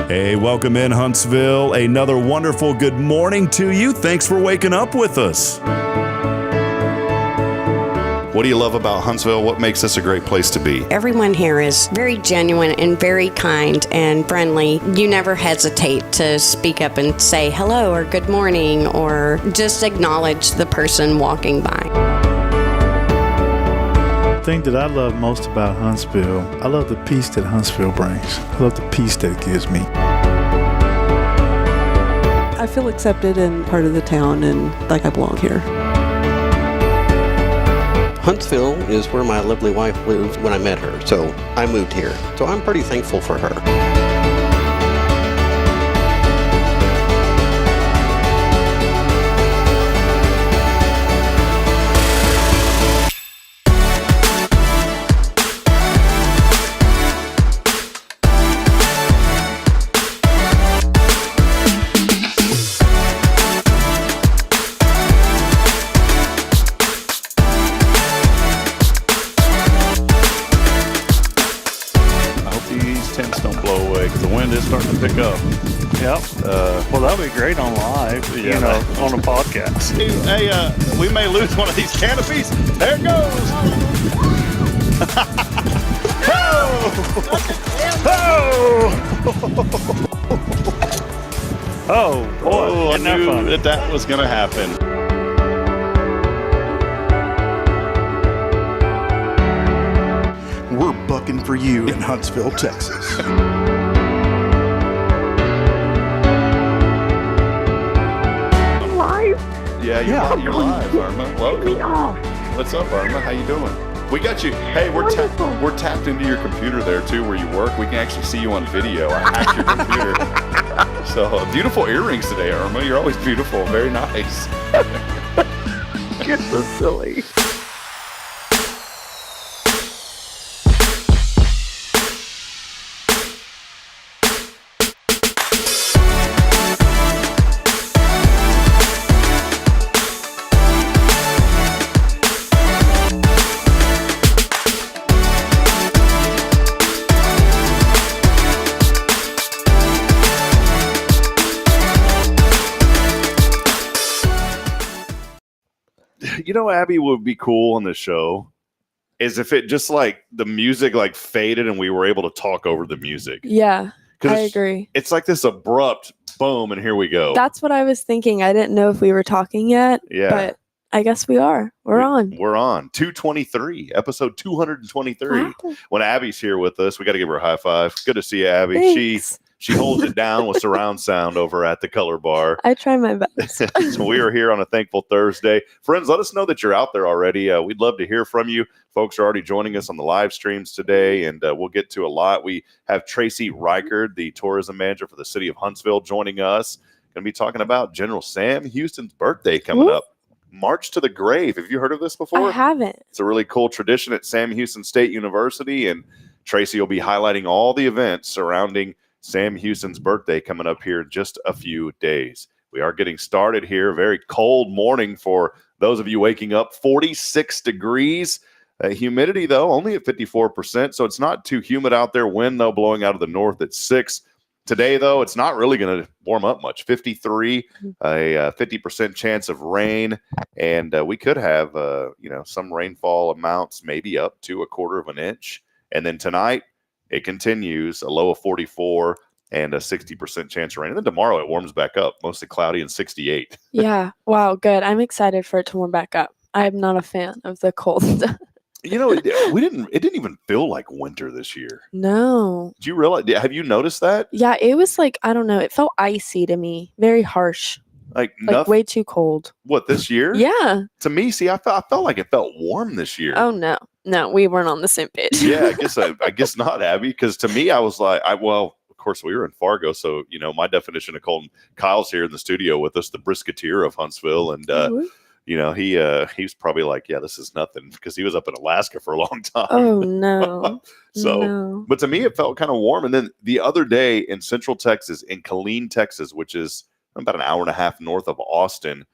Hey, welcome in Huntsville. Another wonderful good morning to you. Thanks for waking up with us. What do you love about Huntsville? What makes this a great place to be? Everyone here is very genuine and very kind and friendly. You never hesitate to speak up and say hello or good morning or just acknowledge the person walking by. The thing that I love most about Huntsville, I love the peace that Huntsville brings. I love the peace that it gives me. I feel accepted and part of the town and like I belong here. Huntsville is where my lovely wife lived when I met her, so I moved here. So I'm pretty thankful for her. Starting to pick up. Yep. Well, that'll be great on live, on a podcast. Hey, we may lose one of these canopies. There it goes. Oh, boy. I knew that was going to happen. We're bucking for you in Huntsville, Texas. Yeah, you're live, Irma. Welcome. What's up, Irma? How you doing? We got you. Hey, we're tapped into your computer there too, where you work. We can actually see you on video. I hacked your computer. So beautiful earrings today, Irma. You're always beautiful. Very nice. You're so silly. You know, Abby, would be cool on this show is if it just like the music like faded and we were able to talk over the music. Yeah, I agree. It's like this abrupt boom, and here we go. That's what I was thinking. I didn't know if we were talking yet. Yeah. But I guess we are. We're on. We're on. 223, episode 223. Wow. When Abby's here with us, we got to give her a high five. Good to see you, Abby. Thanks. She holds it down with surround sound over at the Color Bar. I try my best. So we are here on a Thankful Thursday. Friends, let us know that you're out there already. We'd love to hear from you. Folks are already joining us on the live streams today, and we'll get to a lot. We have Tracy Rikard, the tourism manager for the city of Huntsville, joining us. Going to be talking about General Sam Houston's birthday coming up. March to the Grave. Have you heard of this before? I haven't. It's a really cool tradition at Sam Houston State University, and Tracy will be highlighting all the events surrounding Sam Houston's birthday coming up here in just a few days. We are getting started here. Very cold morning for those of you waking up. 46 degrees. Humidity, though, only at 54%, so it's not too humid out there. Wind, though, blowing out of the north at 6. Today, though, it's not really going to warm up much. 53, a 50% chance of rain, and we could have, some rainfall amounts, maybe up to 1/4 of an inch. And then tonight, it continues, a low of 44 and a 60% chance of rain. And then tomorrow, it warms back up, mostly cloudy and 68. Yeah. Wow. Good. I'm excited for it to warm back up. I'm not a fan of the cold. You know, it didn't even feel like winter this year. No. Did you realize? Have you noticed that? Yeah, it was like, I don't know. It felt icy to me. Very harsh. Like way too cold. What, this year? Yeah. To me, see, I felt like it felt warm this year. Oh, no. No, we weren't on the same page. Yeah, I guess not, Abby, because to me, I was like, of course, we were in Fargo, so, my definition of cold, Kyle's here in the studio with us, the brisketeer of Huntsville, and, he was probably like, yeah, this is nothing, because he was up in Alaska for a long time. Oh, no. But to me, it felt kind of warm. And then the other day in Central Texas, in Killeen, Texas, which is about an hour and a half north of Austin,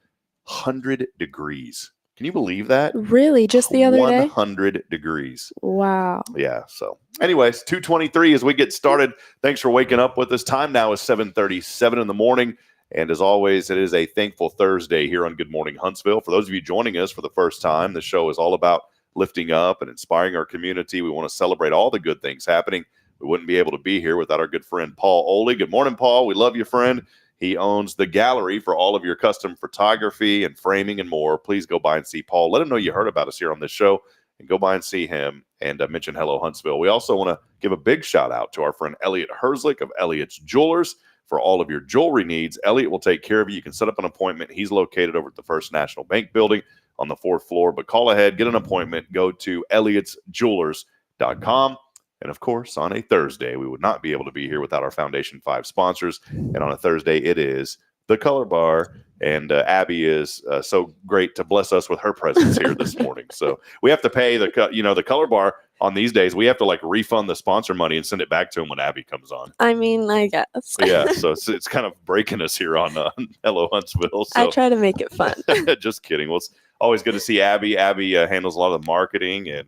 100 degrees. Can you believe that? Really? Just the other day? 100 degrees. Wow. Yeah. So anyways, 223 as we get started. Thanks for waking up with us. Time now is 7:37 in the morning. And as always, it is a Thankful Thursday here on Good Morning Huntsville. For those of you joining us for the first time, the show is all about lifting up and inspiring our community. We want to celebrate all the good things happening. We wouldn't be able to be here without our good friend, Paul Oley. Good morning, Paul. We love you, friend. He owns the gallery for all of your custom photography and framing and more. Please go by and see Paul. Let him know you heard about us here on this show, and go by and see him and mention Hello Huntsville. We also want to give a big shout out to our friend Elliot Herzlich of Elliot's Jewelers. For all of your jewelry needs, Elliot will take care of you. You can set up an appointment. He's located over at the First National Bank building on the 4th floor. But call ahead, get an appointment, go to elliotsjewelers.com. And of course, on a Thursday, we would not be able to be here without our Foundation 5 sponsors. And on a Thursday, it is the Color Bar. And Abby is so great to bless us with her presence here this morning. So we have to pay the Color Bar on these days. We have to refund the sponsor money and send it back to them when Abby comes on. I mean, I guess. Yeah. So it's kind of breaking us here on Hello Huntsville. So. I try to make it fun. Just kidding. Well, it's always good to see Abby. Abby handles a lot of the marketing. And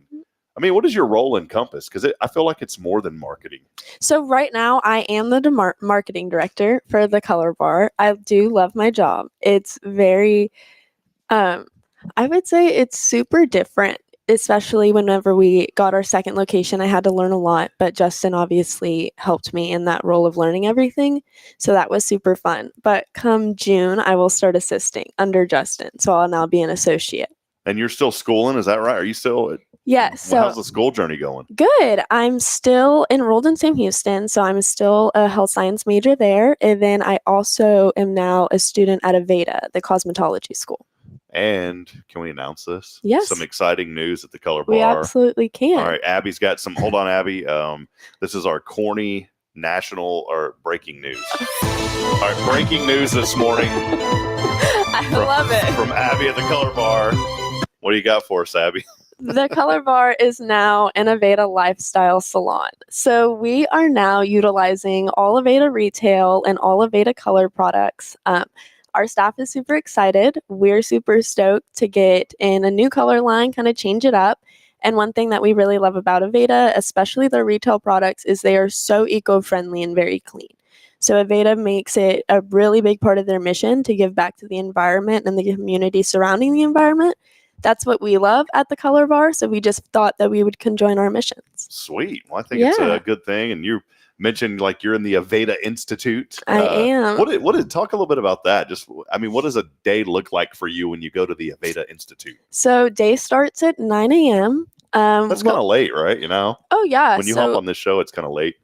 I mean, what does your role encompass? Because I feel like it's more than marketing. So right now, I am the marketing director for the Color Bar. I do love my job. It's very, I would say it's super different, especially whenever we got our second location. I had to learn a lot, but Justin obviously helped me in that role of learning everything. So that was super fun. But come June, I will start assisting under Justin. So I'll now be an associate. And you're still schooling, is that right? Are you still? Yes. So how's the school journey going? Good. I'm still enrolled in Sam Houston, so I'm still a health science major there. And then I also am now a student at Aveda, the cosmetology school. And can we announce this? Yes. Some exciting news at the Color Bar. We absolutely can. All right. Abby's got some. Hold on, Abby. This is our corny national or breaking news. All right. Breaking news this morning. I love it. From Abby at the Color Bar. What do you got for us, Abby? The Color Bar is now an Aveda lifestyle salon. So we are now utilizing all Aveda retail and all Aveda color products. Our staff is super excited. We're super stoked to get in a new color line, kind of change it up. And one thing that we really love about Aveda, especially their retail products, is they are so eco-friendly and very clean. So Aveda makes it a really big part of their mission to give back to the environment and the community surrounding the environment. That's what we love at the Color Bar. So we just thought that we would conjoin our missions. Sweet. Well, I think it's a good thing. And you mentioned like you're in the Aveda Institute. I am. What did talk a little bit about that? Just, I mean, what does a day look like for you when you go to the Aveda Institute? So day starts at 9 a.m. That's kind of late, right? You know? Oh, yeah. When you hop on this show, it's kind of late.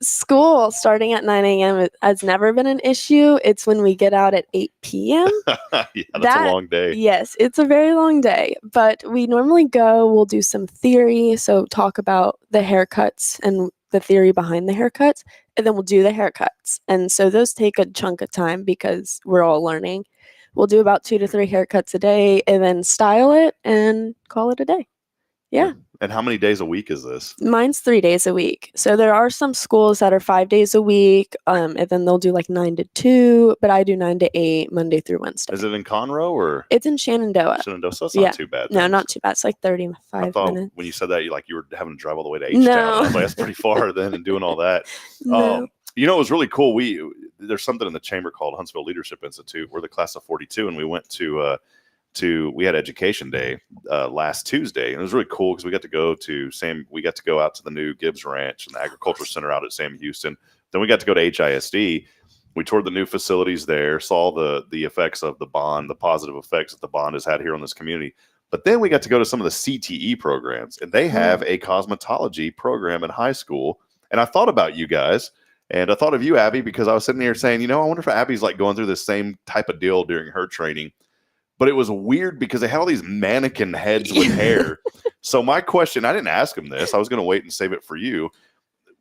School starting at 9 a.m. has never been an issue. It's when we get out at 8 p.m. Yeah, that's a long day. Yes, it's a very long day. But we normally we'll do some theory. So talk about the haircuts and the theory behind the haircuts. And then we'll do the haircuts. And so those take a chunk of time because we're all learning. We'll do about 2 to 3 haircuts a day and then style it and call it a day. Yeah. And how many days a week is this? Mine's 3 days a week. So there are some schools that are 5 days a week, and then they'll do like 9 to 2, but I do 9 to 8, Monday through Wednesday. Is it in Conroe or? It's in Shenandoah. Shenandoah, so it's not too bad. No, not too bad. It's like 35 I thought minutes. when you said that, you were having to drive all the way to H-Town. I was like, that's pretty far then and doing all that. No. You know, it was really cool. There's something in the chamber called Huntsville Leadership Institute. We're the class of 42, and we went we had education day last Tuesday, and it was really cool because we got to go out to the new Gibbs Ranch and the agriculture center out at Sam Houston. Then we got to go to HISD. We toured the new facilities there, saw the effects of the bond, the positive effects that the bond has had here on this community. But then we got to go to some of the CTE programs, and they have a cosmetology program in high school. And I thought about you guys, and I thought of you, Abby, because I was sitting here saying, I wonder if Abby's like going through the same type of deal during her training. But it was weird because they had all these mannequin heads with hair. So my question, I didn't ask him this. I was going to wait and save it for you.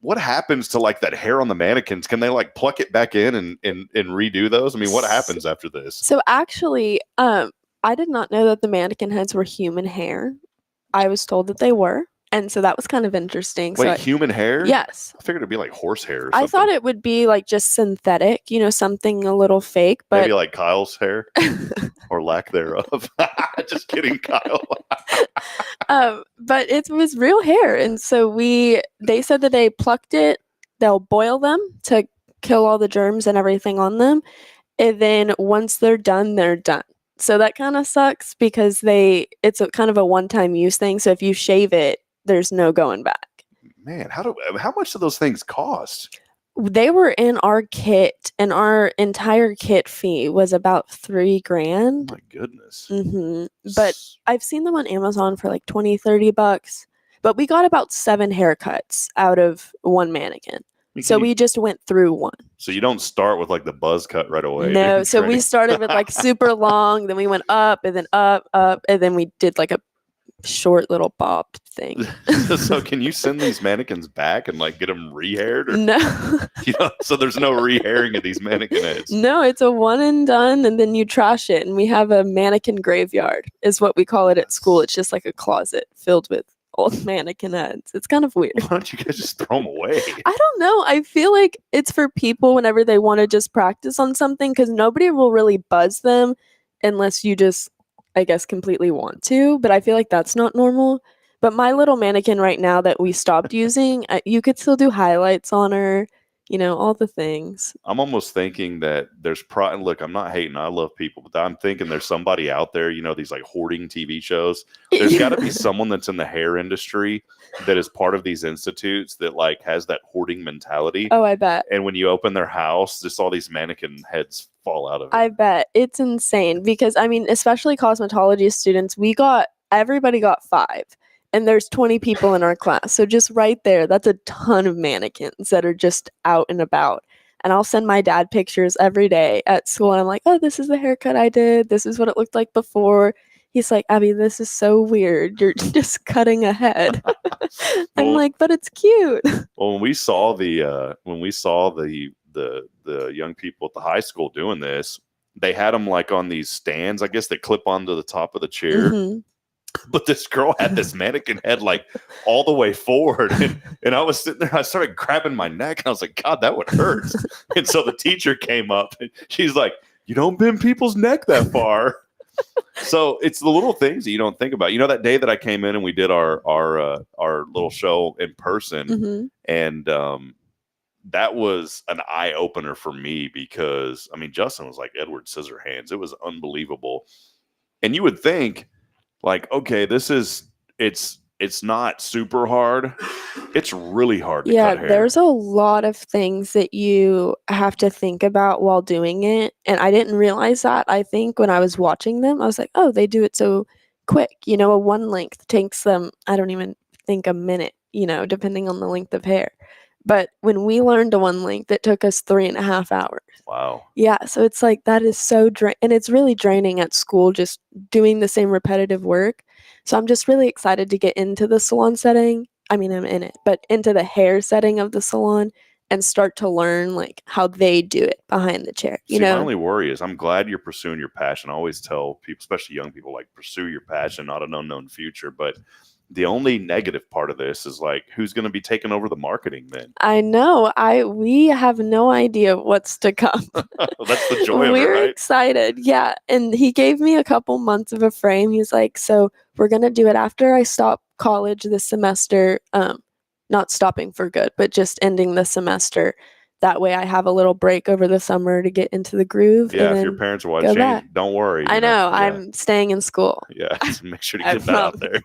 What happens to like that hair on the mannequins? Can they like pluck it back in and redo those? I mean, what happens after this? So actually, I did not know that the mannequin heads were human hair. I was told that they were. And so that was kind of interesting. Wait, human hair? Yes. I figured it'd be like horse hair or something. I thought it would be like just synthetic, something a little fake. But maybe like Kyle's hair or lack thereof. Just kidding, Kyle. But it was real hair. And so they said that they plucked it. They'll boil them to kill all the germs and everything on them. And then once they're done, they're done. So that kind of sucks because it's a kind of a one-time use thing. So if you shave it, there's no going back. Man, how much do those things cost? They were in our kit, and our entire kit fee was about $3,000. My goodness. Mm-hmm. But I've seen them on Amazon for like $20-$30. But we got about 7 haircuts out of one mannequin. So we just went through one. So you don't start with like the buzz cut right away. No, so we started with like super long, then we went up and then up, and then we did like a short little bob thing. So can you send these mannequins back and like get them re-haired? No. So there's no re-hairing of these mannequin heads. No, it's a one and done, and then you trash it. And we have a mannequin graveyard is what we call it at school. It's just like a closet filled with old mannequin heads. It's kind of weird. Why don't you guys just throw them away? I don't know. I feel like it's for people whenever they want to just practice on something, because nobody will really buzz them unless you just, I guess, completely want to. But I feel like that's not normal. But my little mannequin right now that we stopped using, you could still do highlights on her, all the things. I'm almost thinking that there's look, I'm not hating. I love people, but I'm thinking there's somebody out there, these like hoarding TV shows. There's got to be someone that's in the hair industry that is part of these institutes that like has that hoarding mentality. Oh, I bet. And when you open their house, just all these mannequin heads fall out of it. I bet. It's insane because, especially cosmetology students, everybody got 5. And there's 20 people in our class. So just right there, that's a ton of mannequins that are just out and about. And I'll send my dad pictures every day at school. And I'm like, oh, this is the haircut I did. This is what it looked like before. He's like, Abby, this is so weird. You're just cutting a head. I'm like, but it's cute. Well, when we saw the young people at the high school doing this, they had them like on these stands, I guess, that clip onto the top of the chair. Mm-hmm. But this girl had this mannequin head like all the way forward. And I was sitting there, I started grabbing my neck. And I was like, God, that would hurt. And so the teacher came up and she's like, you don't bend people's neck that far. So it's the little things that you don't think about. That day that I came in and we did our little show in person, mm-hmm. and that was an eye opener for me because, I mean, Justin was like Edward Scissorhands. It was unbelievable. And you would think, like, okay, it's not super hard. It's really hard to cut hair. There's a lot of things that you have to think about while doing it. And I didn't realize that. I think when I was watching them, I was like, oh, they do it so quick. You know, a one length takes them, I don't even think a minute, you know, depending on the length of hair. But when we learned a one length, it took us 3.5 hours. Wow. Yeah, so it's like that is so and it's really draining at school just doing the same repetitive work. So I'm just really excited to get into the salon setting. I mean, I'm in it, but into the hair setting of the salon and start to learn like how they do it behind the chair. You know, my only worry is I'm glad you're pursuing your passion. I always tell people, especially young people, like pursue your passion, not an unknown future. But the only negative part of this is like, who's going to be taking over the marketing then? I know. We have no idea what's to come. That's the joy of it, We're right? excited. Yeah. And he gave me a couple months of a frame. He's like, so we're going to do it after I stop college this semester. Not stopping for good, but just ending the semester. That way I have a little break over the summer to get into the groove. Yeah, and if your parents are watching, don't worry. I know. I'm staying in school. Yeah, so make sure to get that out there.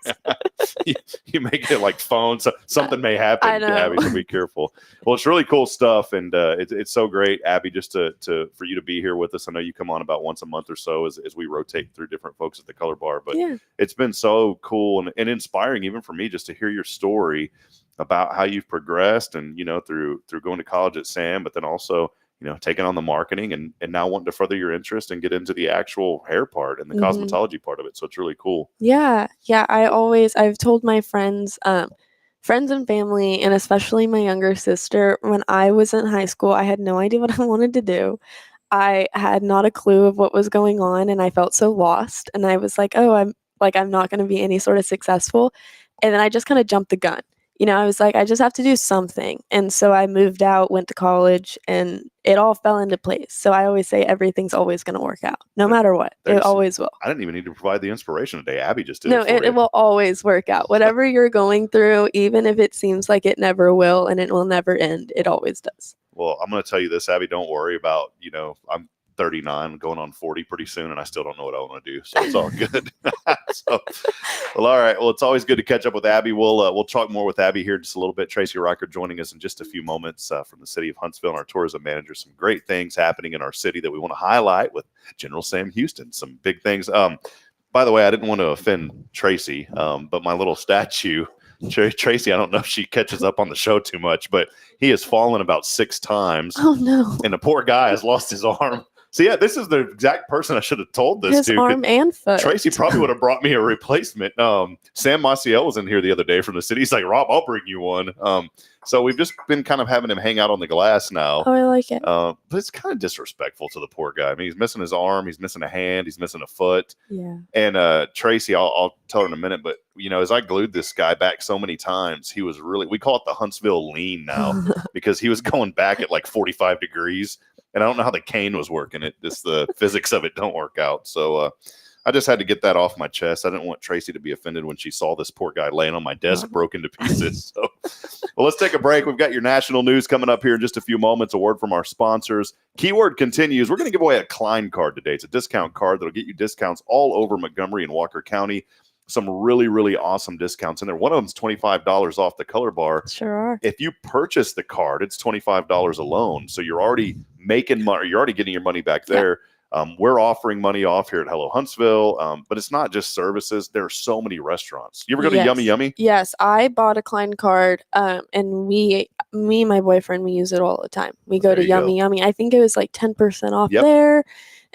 you make it like phone, so something may happen, I know. Abby, so be careful. Well, it's really cool stuff, and it's so great, Abby, just to for you to be here with us. I know you come on about once a month or so as we rotate through different folks at the Color Bar, but it's been so cool and inspiring even for me just to hear your story about how you've progressed and, you know, through going to college at Sam, but then also, you know, taking on the marketing and now wanting to further your interest and get into the actual hair part and the cosmetology part of it. So it's really cool. Yeah. Yeah. I've told my friends and family, and especially my younger sister, when I was in high school, I had no idea what I wanted to do. I had not a clue of what was going on, and I felt so lost. And I was like, oh, I'm not going to be any sort of successful. And then I just kind of jumped the gun. You know, I was like, I just have to do something. And so I moved out, went to college, and it all fell into place. So I always say everything's always going to work out, no matter what. It always will. I didn't even need to provide the inspiration today. Abby just did it. No, it will always work out. Whatever you're going through, even if it seems like it never will and it will never end, it always does. Well, I'm going to tell you this, Abby, don't worry about, you know, I'm 39 going on 40 pretty soon, and I still don't know what I want to do, so it's all good. Well, all right. Well, it's always good to catch up with Abby. We'll talk more with Abby here in just a little bit. Tracy Rikard joining us in just a few moments from the city of Huntsville and our tourism manager. Some great things happening in our city that we want to highlight with General Sam Houston. Some big things. By the way, I didn't want to offend Tracy, but my little statue, Tracy, I don't know if she catches up on the show too much, but he has fallen about 6 times. Oh no! And the poor guy has lost his arm. So yeah, this is the exact person I should have told this to. His arm and foot. Tracy probably would have brought me a replacement. Sam Maciel was in here the other day from the city. He's like, Rob, I'll bring you one. So we've just been kind of having him hang out on the glass now. Oh, I like it. But it's kind of disrespectful to the poor guy. I mean, he's missing his arm, he's missing a hand, he's missing a foot. Yeah. And Tracy, I'll tell her in a minute, but you know, as I glued this guy back so many times, he was really, we call it the Huntsville lean now because he was going back at like 45 degrees. And I don't know how the cane was working. Just the physics of it don't work out. So I just had to get that off my chest. I didn't want Tracy to be offended when she saw this poor guy laying on my desk broken to pieces. So, well, let's take a break. We've got your national news coming up here in just a few moments. A word from our sponsors. Keyword continues. We're going to give away a Klein card today. It's a discount card that'll get you discounts all over Montgomery and Walker County. Some really, really awesome discounts in there. One of them's $25 off the Color Bar. Sure are. If you purchase the card, it's $25 alone. So you're already making money. You're already getting your money back there. Yeah. We're offering money off here at Hello Huntsville, but it's not just services. There are so many restaurants. You ever go to Yummy Yummy? Yes, I bought a Klein card, and me and my boyfriend, we use it all the time. We go to Yummy Yummy. I think it was like 10% off there.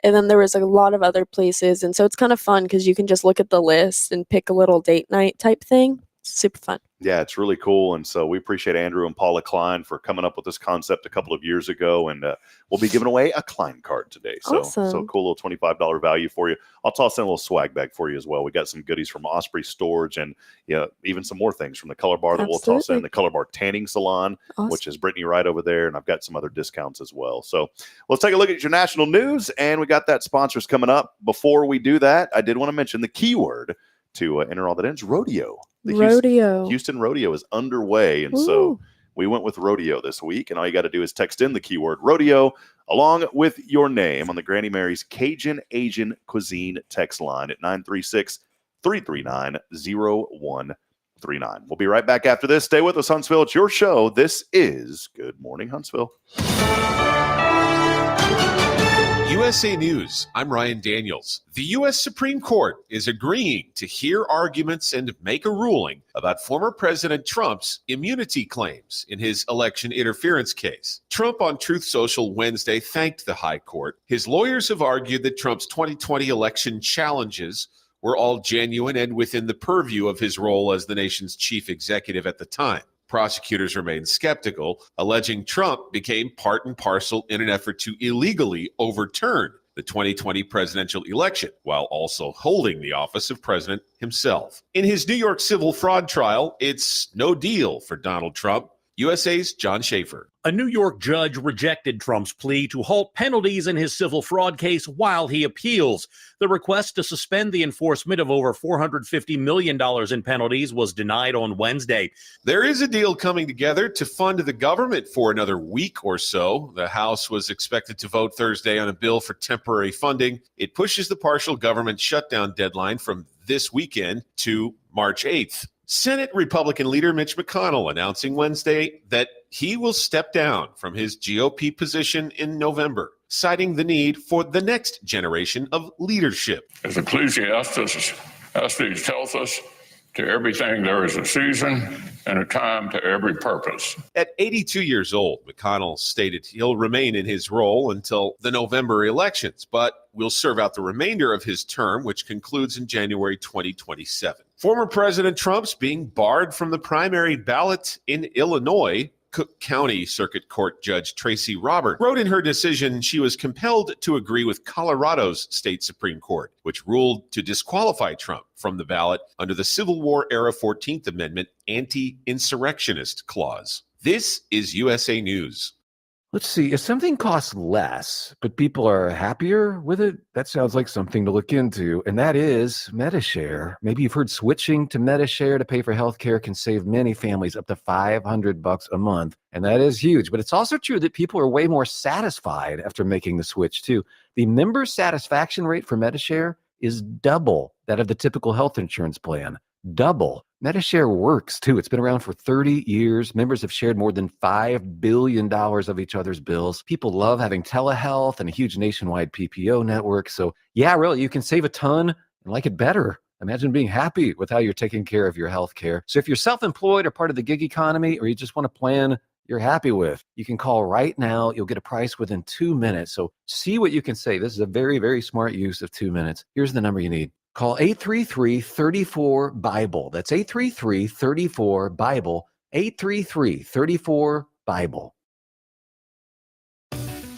And then there was a lot of other places. And so it's kind of fun because you can just look at the list and pick a little date night type thing. It's super fun. Yeah, it's really cool. And so we appreciate Andrew and Paula Klein for coming up with this concept a couple of years ago. And we'll be giving away a Klein card today. So, awesome. So cool little $25 value for you. I'll toss in a little swag bag for you as well. We got some goodies from Osprey Storage and even some more things from the Color Bar that we'll toss in. The Color Bar Tanning Salon, which is Brittany right over there. And I've got some other discounts as well. So let's take a look at your national news. And we got that sponsors coming up. Before we do that, I did want to mention the keyword to enter all that ends, rodeo. The Houston Rodeo is underway, and so We went with rodeo this week, and all you got to do is text in the keyword rodeo along with your name on the Granny Mary's Cajun Asian Cuisine text line at 936-339-0139. We'll be right back after this. Stay with us, Huntsville. It's your show. This is Good Morning Huntsville. USA News, I'm Ryan Daniels. The U.S. Supreme Court is agreeing to hear arguments and make a ruling about former President Trump's immunity claims in his election interference case. Trump on Truth Social Wednesday thanked the High Court. His lawyers have argued that Trump's 2020 election challenges were all genuine and within the purview of his role as the nation's chief executive at the time. Prosecutors remain skeptical, alleging Trump became part and parcel in an effort to illegally overturn the 2020 presidential election, while also holding the office of president himself. In his New York civil fraud trial, it's no deal for Donald Trump. USA's John Schaefer. A New York judge rejected Trump's plea to halt penalties in his civil fraud case while he appeals. The request to suspend the enforcement of over $450 million in penalties was denied on Wednesday. There is a deal coming together to fund the government for another week or so. The House was expected to vote Thursday on a bill for temporary funding. It pushes the partial government shutdown deadline from this weekend to March 8th. Senate Republican leader Mitch McConnell announcing Wednesday that he will step down from his GOP position in November, citing the need for the next generation of leadership. As Ecclesiastes tells us, to everything there is a season and a time to every purpose. At 82 years old, McConnell stated he'll remain in his role until the November elections, but will serve out the remainder of his term, which concludes in January 2027. Former President Trump's being barred from the primary ballot in Illinois. Cook County Circuit Court Judge Tracy Rikard wrote in her decision she was compelled to agree with Colorado's state Supreme Court, which ruled to disqualify Trump from the ballot under the Civil War-era 14th Amendment anti-insurrectionist clause. This is USA News. Let's see, if something costs less, but people are happier with it, that sounds like something to look into, and that is Medi-Share. Maybe you've heard switching to Medi-Share to pay for healthcare can save many families up to $500 a month, and that is huge. But it's also true that people are way more satisfied after making the switch, too. The member satisfaction rate for Medi-Share is double that of the typical health insurance plan. Double. Medi-Share works, too. It's been around for 30 years. Members have shared more than $5 billion of each other's bills. People love having telehealth and a huge nationwide PPO network. So, yeah, really, you can save a ton and like it better. Imagine being happy with how you're taking care of your health care. So if you're self-employed or part of the gig economy, or you just want a plan you're happy with, you can call right now. You'll get a price within 2 minutes. So see what you can save. This is a very, very smart use of 2 minutes. Here's the number you need. Call 833-34-BIBLE. That's 833-34-BIBLE. 833-34-BIBLE.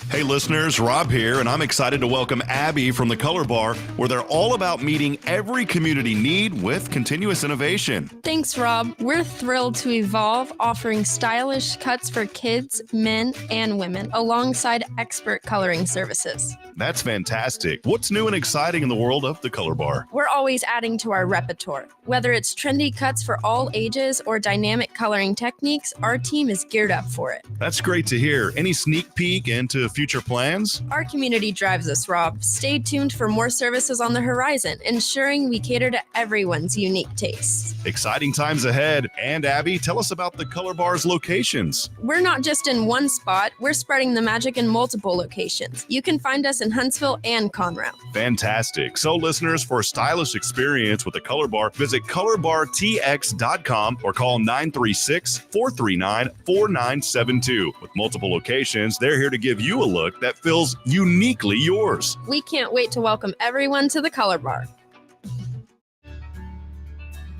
Hey listeners, Rob here, and I'm excited to welcome Abby from the Color Bar, where they're all about meeting every community need with continuous innovation. Thanks, Rob. We're thrilled to evolve, offering stylish cuts for kids, men, and women, alongside expert coloring services. That's fantastic. What's new and exciting in the world of the Color Bar? We're always adding to our repertoire. Whether it's trendy cuts for all ages or dynamic coloring techniques, our team is geared up for it. That's great to hear. Any sneak peek into future plans? Our community drives us, Rob. Stay tuned for more services on the horizon, ensuring we cater to everyone's unique tastes. Exciting times ahead. And Abby, tell us about the Color Bar's locations. We're not just in one spot, we're spreading the magic in multiple locations. You can find us in Huntsville and Conroe. Fantastic. So listeners, for a stylish experience with the Color Bar, visit colorbartx.com or call 936-439-4972. With multiple locations, they're here to give you a look that feels uniquely yours. We can't wait to welcome everyone to the Color Bar.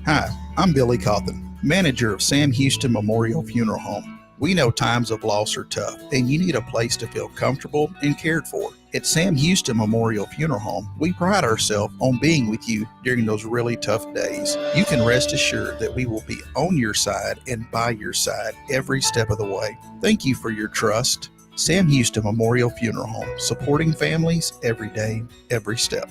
Hi, I'm Billy Cawthon, manager of Sam Houston Memorial Funeral Home. We know times of loss are tough, and you need a place to feel comfortable and cared for. At Sam Houston Memorial Funeral Home, we pride ourselves on being with you during those really tough days. You can rest assured that we will be on your side and by your side every step of the way. Thank you for your trust. Sam Houston Memorial Funeral Home, supporting families every day, every step.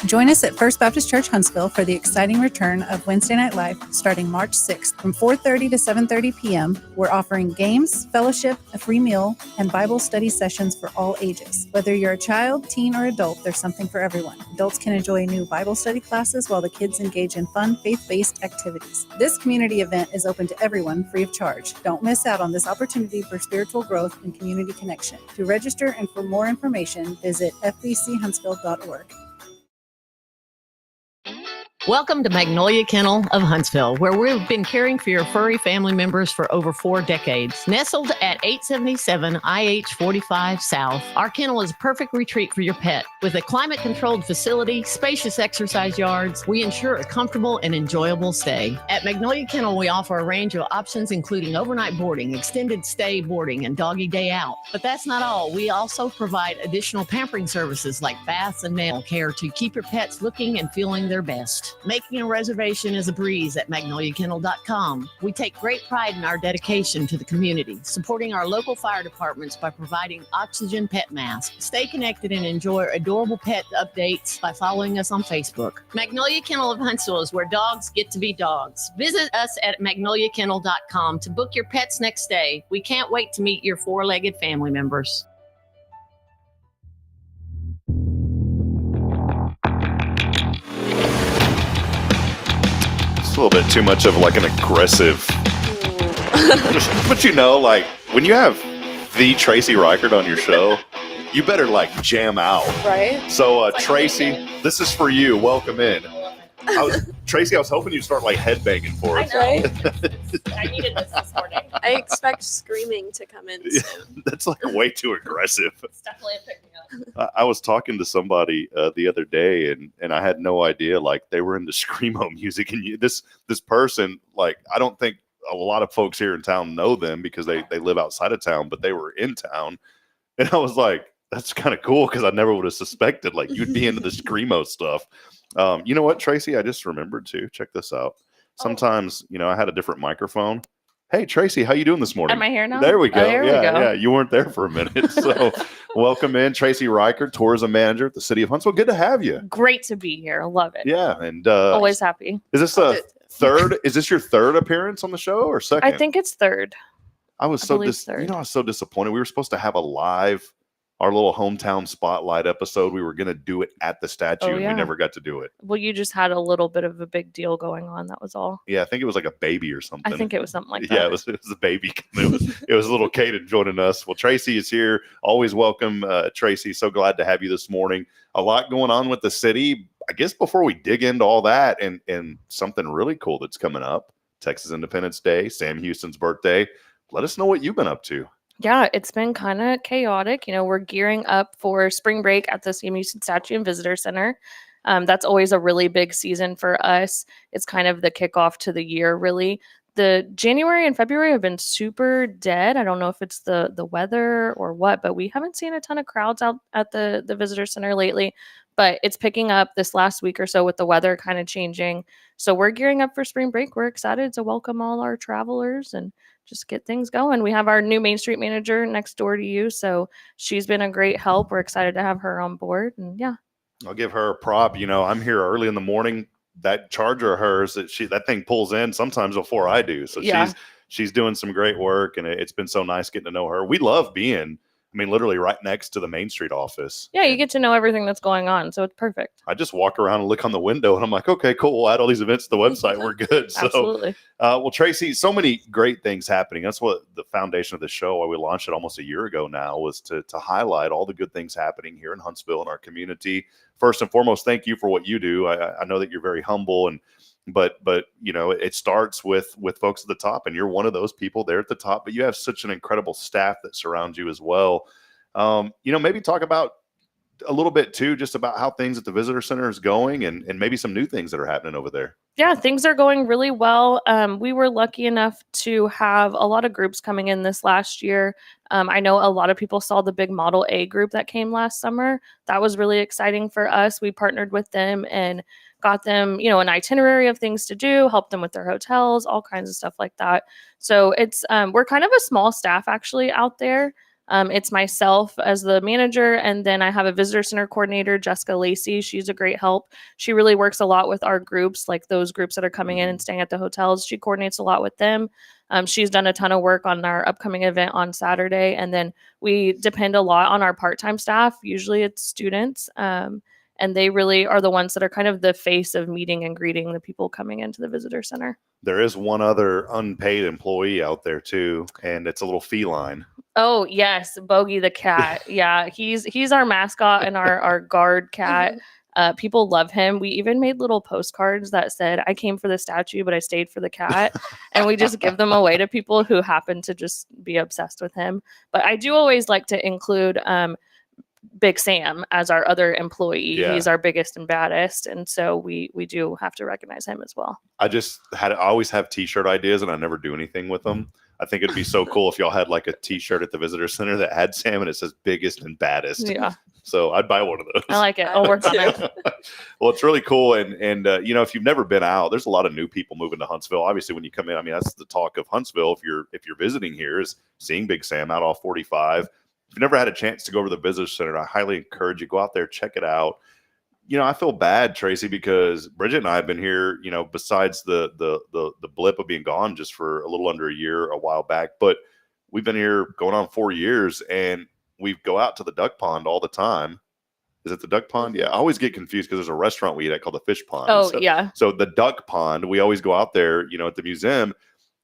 Join us at First Baptist Church Huntsville for the exciting return of Wednesday Night Live starting March 6th from 4:30 to 7:30 p.m. We're offering games, fellowship, a free meal, and Bible study sessions for all ages. Whether you're a child, teen, or adult, there's something for everyone. Adults can enjoy new Bible study classes while the kids engage in fun, faith-based activities. This community event is open to everyone free of charge. Don't miss out on this opportunity for spiritual growth and community connection. To register and for more information, visit fbchuntsville.org. Welcome to Magnolia Kennel of Huntsville, where we've been caring for your furry family members for over 4 decades. Nestled at 877 IH 45 South, our kennel is a perfect retreat for your pet. With a climate-controlled facility, spacious exercise yards, we ensure a comfortable and enjoyable stay. At Magnolia Kennel, we offer a range of options, including overnight boarding, extended stay boarding, and doggy day out. But that's not all. We also provide additional pampering services like baths and nail care to keep your pets looking and feeling their best. Making a reservation is a breeze at magnoliakennel.com. We take great pride in our dedication to the community, supporting our local fire departments by providing oxygen pet masks. Stay connected and enjoy adorable pet updates by following us on Facebook. Magnolia Kennel of Huntsville is where dogs get to be dogs. Visit us at magnoliakennel.com to book your pet's next stay. We can't wait to meet your 4-legged family members. It's a little bit too much of like an aggressive. But you know, like when you have the Tracy Rikard on your show, you better like jam out. Right? So Tracy, this is for you. Welcome in. Tracy, I was hoping you'd start like headbanging for us. Right? I needed this morning. I expect screaming to come in soon. That's like way too aggressive. It's definitely a pick-me-up. I was talking to somebody the other day, and I had no idea like they were into screamo music. And this person, like, I don't think a lot of folks here in town know them because they live outside of town, but they were in town, and I was like, that's kind of cool because I never would have suspected like you'd be into the screamo stuff. You know what, Tracy? I just remembered too. Check this out. Sometimes, you know, I had a different microphone. Hey, Tracy, how you doing this morning? Am I here now? There we go. Oh, there we go. Yeah. You weren't there for a minute. So welcome in, Tracy Rikard, tourism manager at the city of Huntsville. Good to have you. Great to be here. Love it. Yeah. And Always happy. is this third? Is this your third appearance on the show or second? I think it's third. I was so disappointed. We were supposed to have our little hometown spotlight episode. We were going to do it at the statue, and we never got to do it. Well, you just had a little bit of a big deal going on. That was all. Yeah, I think it was like a baby or something. I think it was something like that. Yeah, it was a baby. It was little Kaden joining us. Well, Tracy is here. Always welcome, Tracy. So glad to have you this morning. A lot going on with the city. I guess before we dig into all that and something really cool that's coming up, Texas Independence Day, Sam Houston's birthday. Let us know what you've been up to. Yeah, it's been kind of chaotic. You know, we're gearing up for spring break at the Sam Houston Statue and Visitor Center. That's always a really big season for us. It's kind of the kickoff to the year, really. The January and February have been super dead. I don't know if it's the weather or what, but we haven't seen a ton of crowds out at the Visitor Center lately. But it's picking up this last week or so with the weather kind of changing. So we're gearing up for spring break. We're excited to welcome all our travelers and just get things going. We have our new Main Street manager next door to you. So she's been a great help. We're excited to have her on board. And yeah. I'll give her a prop. You know, I'm here early in the morning. That charger of hers, that thing pulls in sometimes before I do. So she's doing some great work, and it's been so nice getting to know her. We love being, literally right next to the Main Street office. Yeah, you get to know everything that's going on, so it's perfect. I just walk around and look on the window, and I'm like, okay, cool. We'll add all these events to the website. We're good. So, absolutely. Well, Tracy, so many great things happening. That's what the foundation of the show, why we launched it almost a year ago now, was to highlight all the good things happening here in Huntsville and our community. First and foremost, thank you for what you do. I know that you're very humble, but you know, it starts with folks at the top, and you're one of those people there at the top, but you have such an incredible staff that surrounds you as well. You know, maybe talk about a little bit too, just about how things at the visitor center is going and maybe some new things that are happening over there. Yeah, things are going really well. We were lucky enough to have a lot of groups coming in this last year. I know a lot of people saw the big Model A group that came last summer. That was really exciting for us. We partnered with them and got them, you know, an itinerary of things to do, helped them with their hotels, all kinds of stuff like that. So it's, we're kind of a small staff actually out there. It's myself as the manager, and then I have a visitor center coordinator, Jessica Lacey. She's a great help. She really works a lot with our groups, like those groups that are coming in and staying at the hotels. She coordinates a lot with them. She's done a ton of work on our upcoming event on Saturday, and then we depend a lot on our part-time staff. Usually it's students, and they really are the ones that are kind of the face of meeting and greeting the people coming into the visitor center. There is one other unpaid employee out there too, and it's a little feline. Oh yes, Bogey the cat. Yeah, he's our mascot and our guard cat. People love him. We even made little postcards that said, "I came for the statue, but I stayed for the cat," and we just give them away to people who happen to just be obsessed with him. But I do always like to include Big Sam as our other employee. Yeah. He's our biggest and baddest, and so we do have to recognize him as well. I always have t-shirt ideas and I never do anything with them. I think it'd be so cool if y'all had like a t-shirt at the visitor center that had Sam and it says biggest and baddest. Yeah. So I'd buy one of those. I like it. I'll work on it. Well, it's really cool. And if you've never been out, there's a lot of new people moving to Huntsville. Obviously, when you come in, I mean, that's the talk of Huntsville. If you're visiting here, is seeing Big Sam out off 45. If you've never had a chance to go over to the visitor center, I highly encourage you, go out there, check it out. I feel bad, Tracy, because Bridget and I have been here, besides the blip of being gone just for a little under a year a while back, but we've been here going on 4 years, and we go out to the duck pond all the time. Is it the duck pond? Yeah, I always get confused because there's a restaurant we eat at called the Fish Pond. Oh, yeah. So the duck pond, we always go out there, at the museum,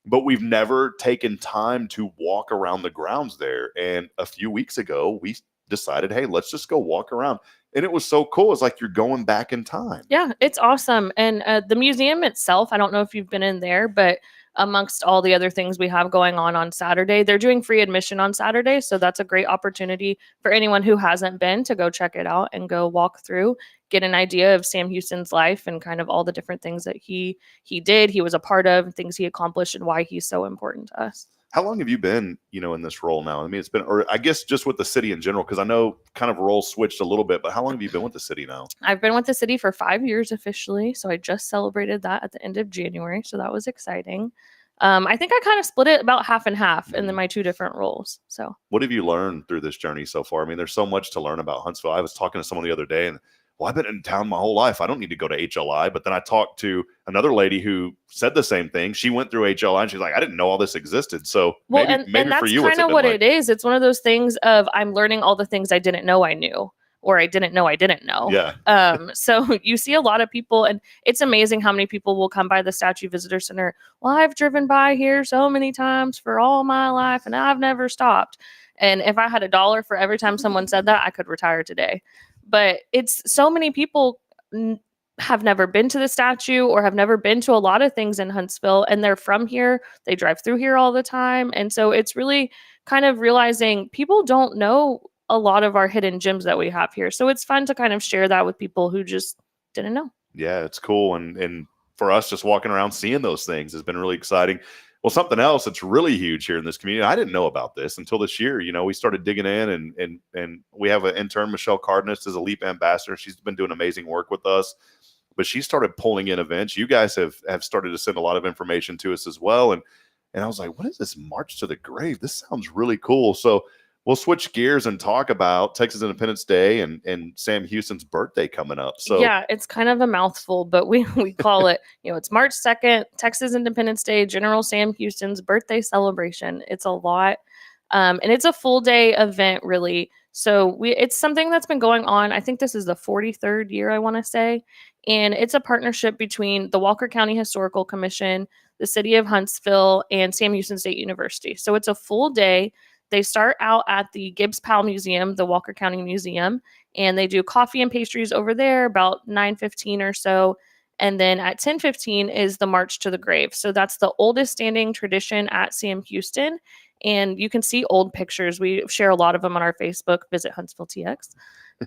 but we've never taken time to walk around the grounds there. And a few weeks ago, we decided, hey, let's just go walk around. And it was so cool. It's like you're going back in time. Yeah, it's awesome. And the museum itself, I don't know if you've been in there, but amongst all the other things we have going on Saturday, they're doing free admission on Saturday. So that's a great opportunity for anyone who hasn't been to go check it out and go walk through, get an idea of Sam Houston's life and kind of all the different things that he did, he was a part of, things he accomplished, and why he's so important to us. How long have you been, in this role now? I mean, it's been, or I guess just with the city in general, because I know kind of roles switched a little bit, but how long have you been with the city now? I've been with the city for 5 years officially. So I just celebrated that at the end of January. So that was exciting. I think I kind of split it about half and half in my two different roles. So what have you learned through this journey so far? I mean, there's so much to learn about Huntsville. I was talking to someone the other day, and well, I've been in town my whole life. I don't need to go to HLI. But then I talked to another lady who said the same thing. She went through HLI and she's like, I didn't know all this existed. So maybe that's for you, kind of what it is. It's one of those things of I'm learning all the things I didn't know I knew, or I didn't know I didn't know. Yeah. So you see a lot of people, and it's amazing how many people will come by the Statue Visitor Center. Well, I've driven by here so many times for all my life, and I've never stopped. And if I had $1 for every time someone said that, I could retire today. But it's so many people have never been to the statue or have never been to a lot of things in Huntsville, and they're from here. They drive through here all the time. And so it's really kind of realizing people don't know a lot of our hidden gems that we have here. So it's fun to kind of share that with people who just didn't know. Yeah, it's cool. And for us, just walking around seeing those things has been really exciting. Well, something else that's really huge here in this community, I didn't know about this until this year. We started digging in, and we have an intern, Michelle Cardenas, as a LEAP ambassador. She's been doing amazing work with us, but she started pulling in events. You guys have started to send a lot of information to us as well. And I was like, what is this March to the Grave? This sounds really cool. So we'll switch gears and talk about Texas Independence Day and Sam Houston's birthday coming up. So yeah, it's kind of a mouthful, but we call it, it's March 2nd, Texas Independence Day, General Sam Houston's birthday celebration. It's a lot. And it's a full day event, really. So it's something that's been going on. I think this is the 43rd year, I want to say. And it's a partnership between the Walker County Historical Commission, the city of Huntsville, and Sam Houston State University. So it's a full day. They start out at the Gibbs Powell Museum, the Walker County Museum, and they do coffee and pastries over there about 9:15 or so. And then at 10:15 is the March to the Grave. So that's the oldest standing tradition at Sam Houston. And you can see old pictures. We share a lot of them on our Facebook, visit Huntsville TX.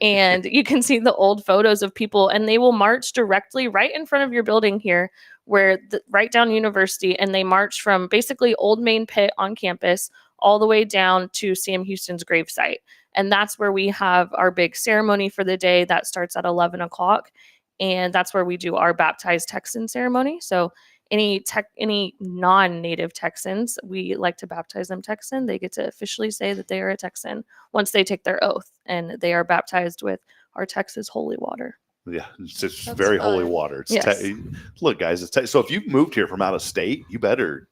And you can see the old photos of people, and they will march directly right in front of your building here, right down University. And they march from basically Old Main Pit on campus all the way down to Sam Houston's gravesite. And that's where we have our big ceremony for the day that starts at 11 o'clock. And that's where we do our baptized Texan ceremony. So any non-native Texans, we like to baptize them Texan. They get to officially say that they are a Texan once they take their oath, and they are baptized with our Texas holy water. Yeah, it's very holy water. It's Yes. Look, guys, so if you've moved here from out of state, you better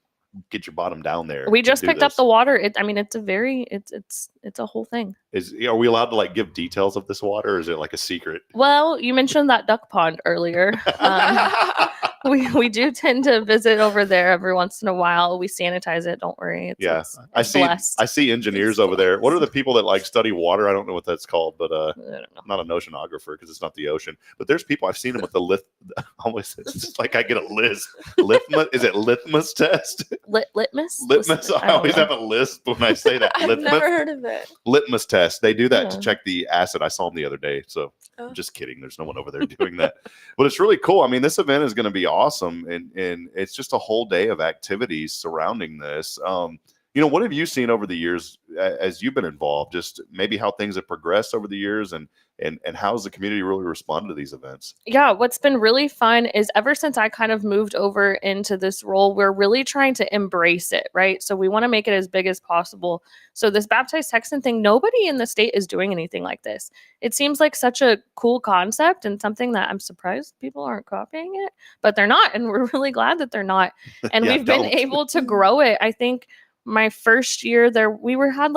get your bottom down there. We just picked up the water. It's a whole thing. Are we allowed to like give details of this water, or is it like a secret? Well, you mentioned that duck pond earlier. We do tend to visit over there every once in a while. We sanitize it. Don't worry. It's I see engineers over there. What are the people that like study water? I don't know what that's called, but I'm not an oceanographer because it's not the ocean. But there's people I've seen them with the always. It's like I get a list. Litmus, is it litmus test? Litmus. Litmus. I always have a lisp when I say that. I've never heard of it. Litmus test. They do that to check the acid. I saw them the other day. So I'm just kidding. There's no one over there doing that. But it's really cool. I mean, this event is going to be awesome. And it's just a whole day of activities surrounding this. What have you seen over the years as you've been involved? Just maybe how things have progressed over the years and how's the community really responded to these events? Yeah, what's been really fun is ever since I kind of moved over into this role, we're really trying to embrace it, right? So we want to make it as big as possible. So this Baptized Texan thing, nobody in the state is doing anything like this. It seems like such a cool concept and something that I'm surprised people aren't copying it, but they're not. And we're really glad that they're not. And we've been able to grow it. I think my first year there, we had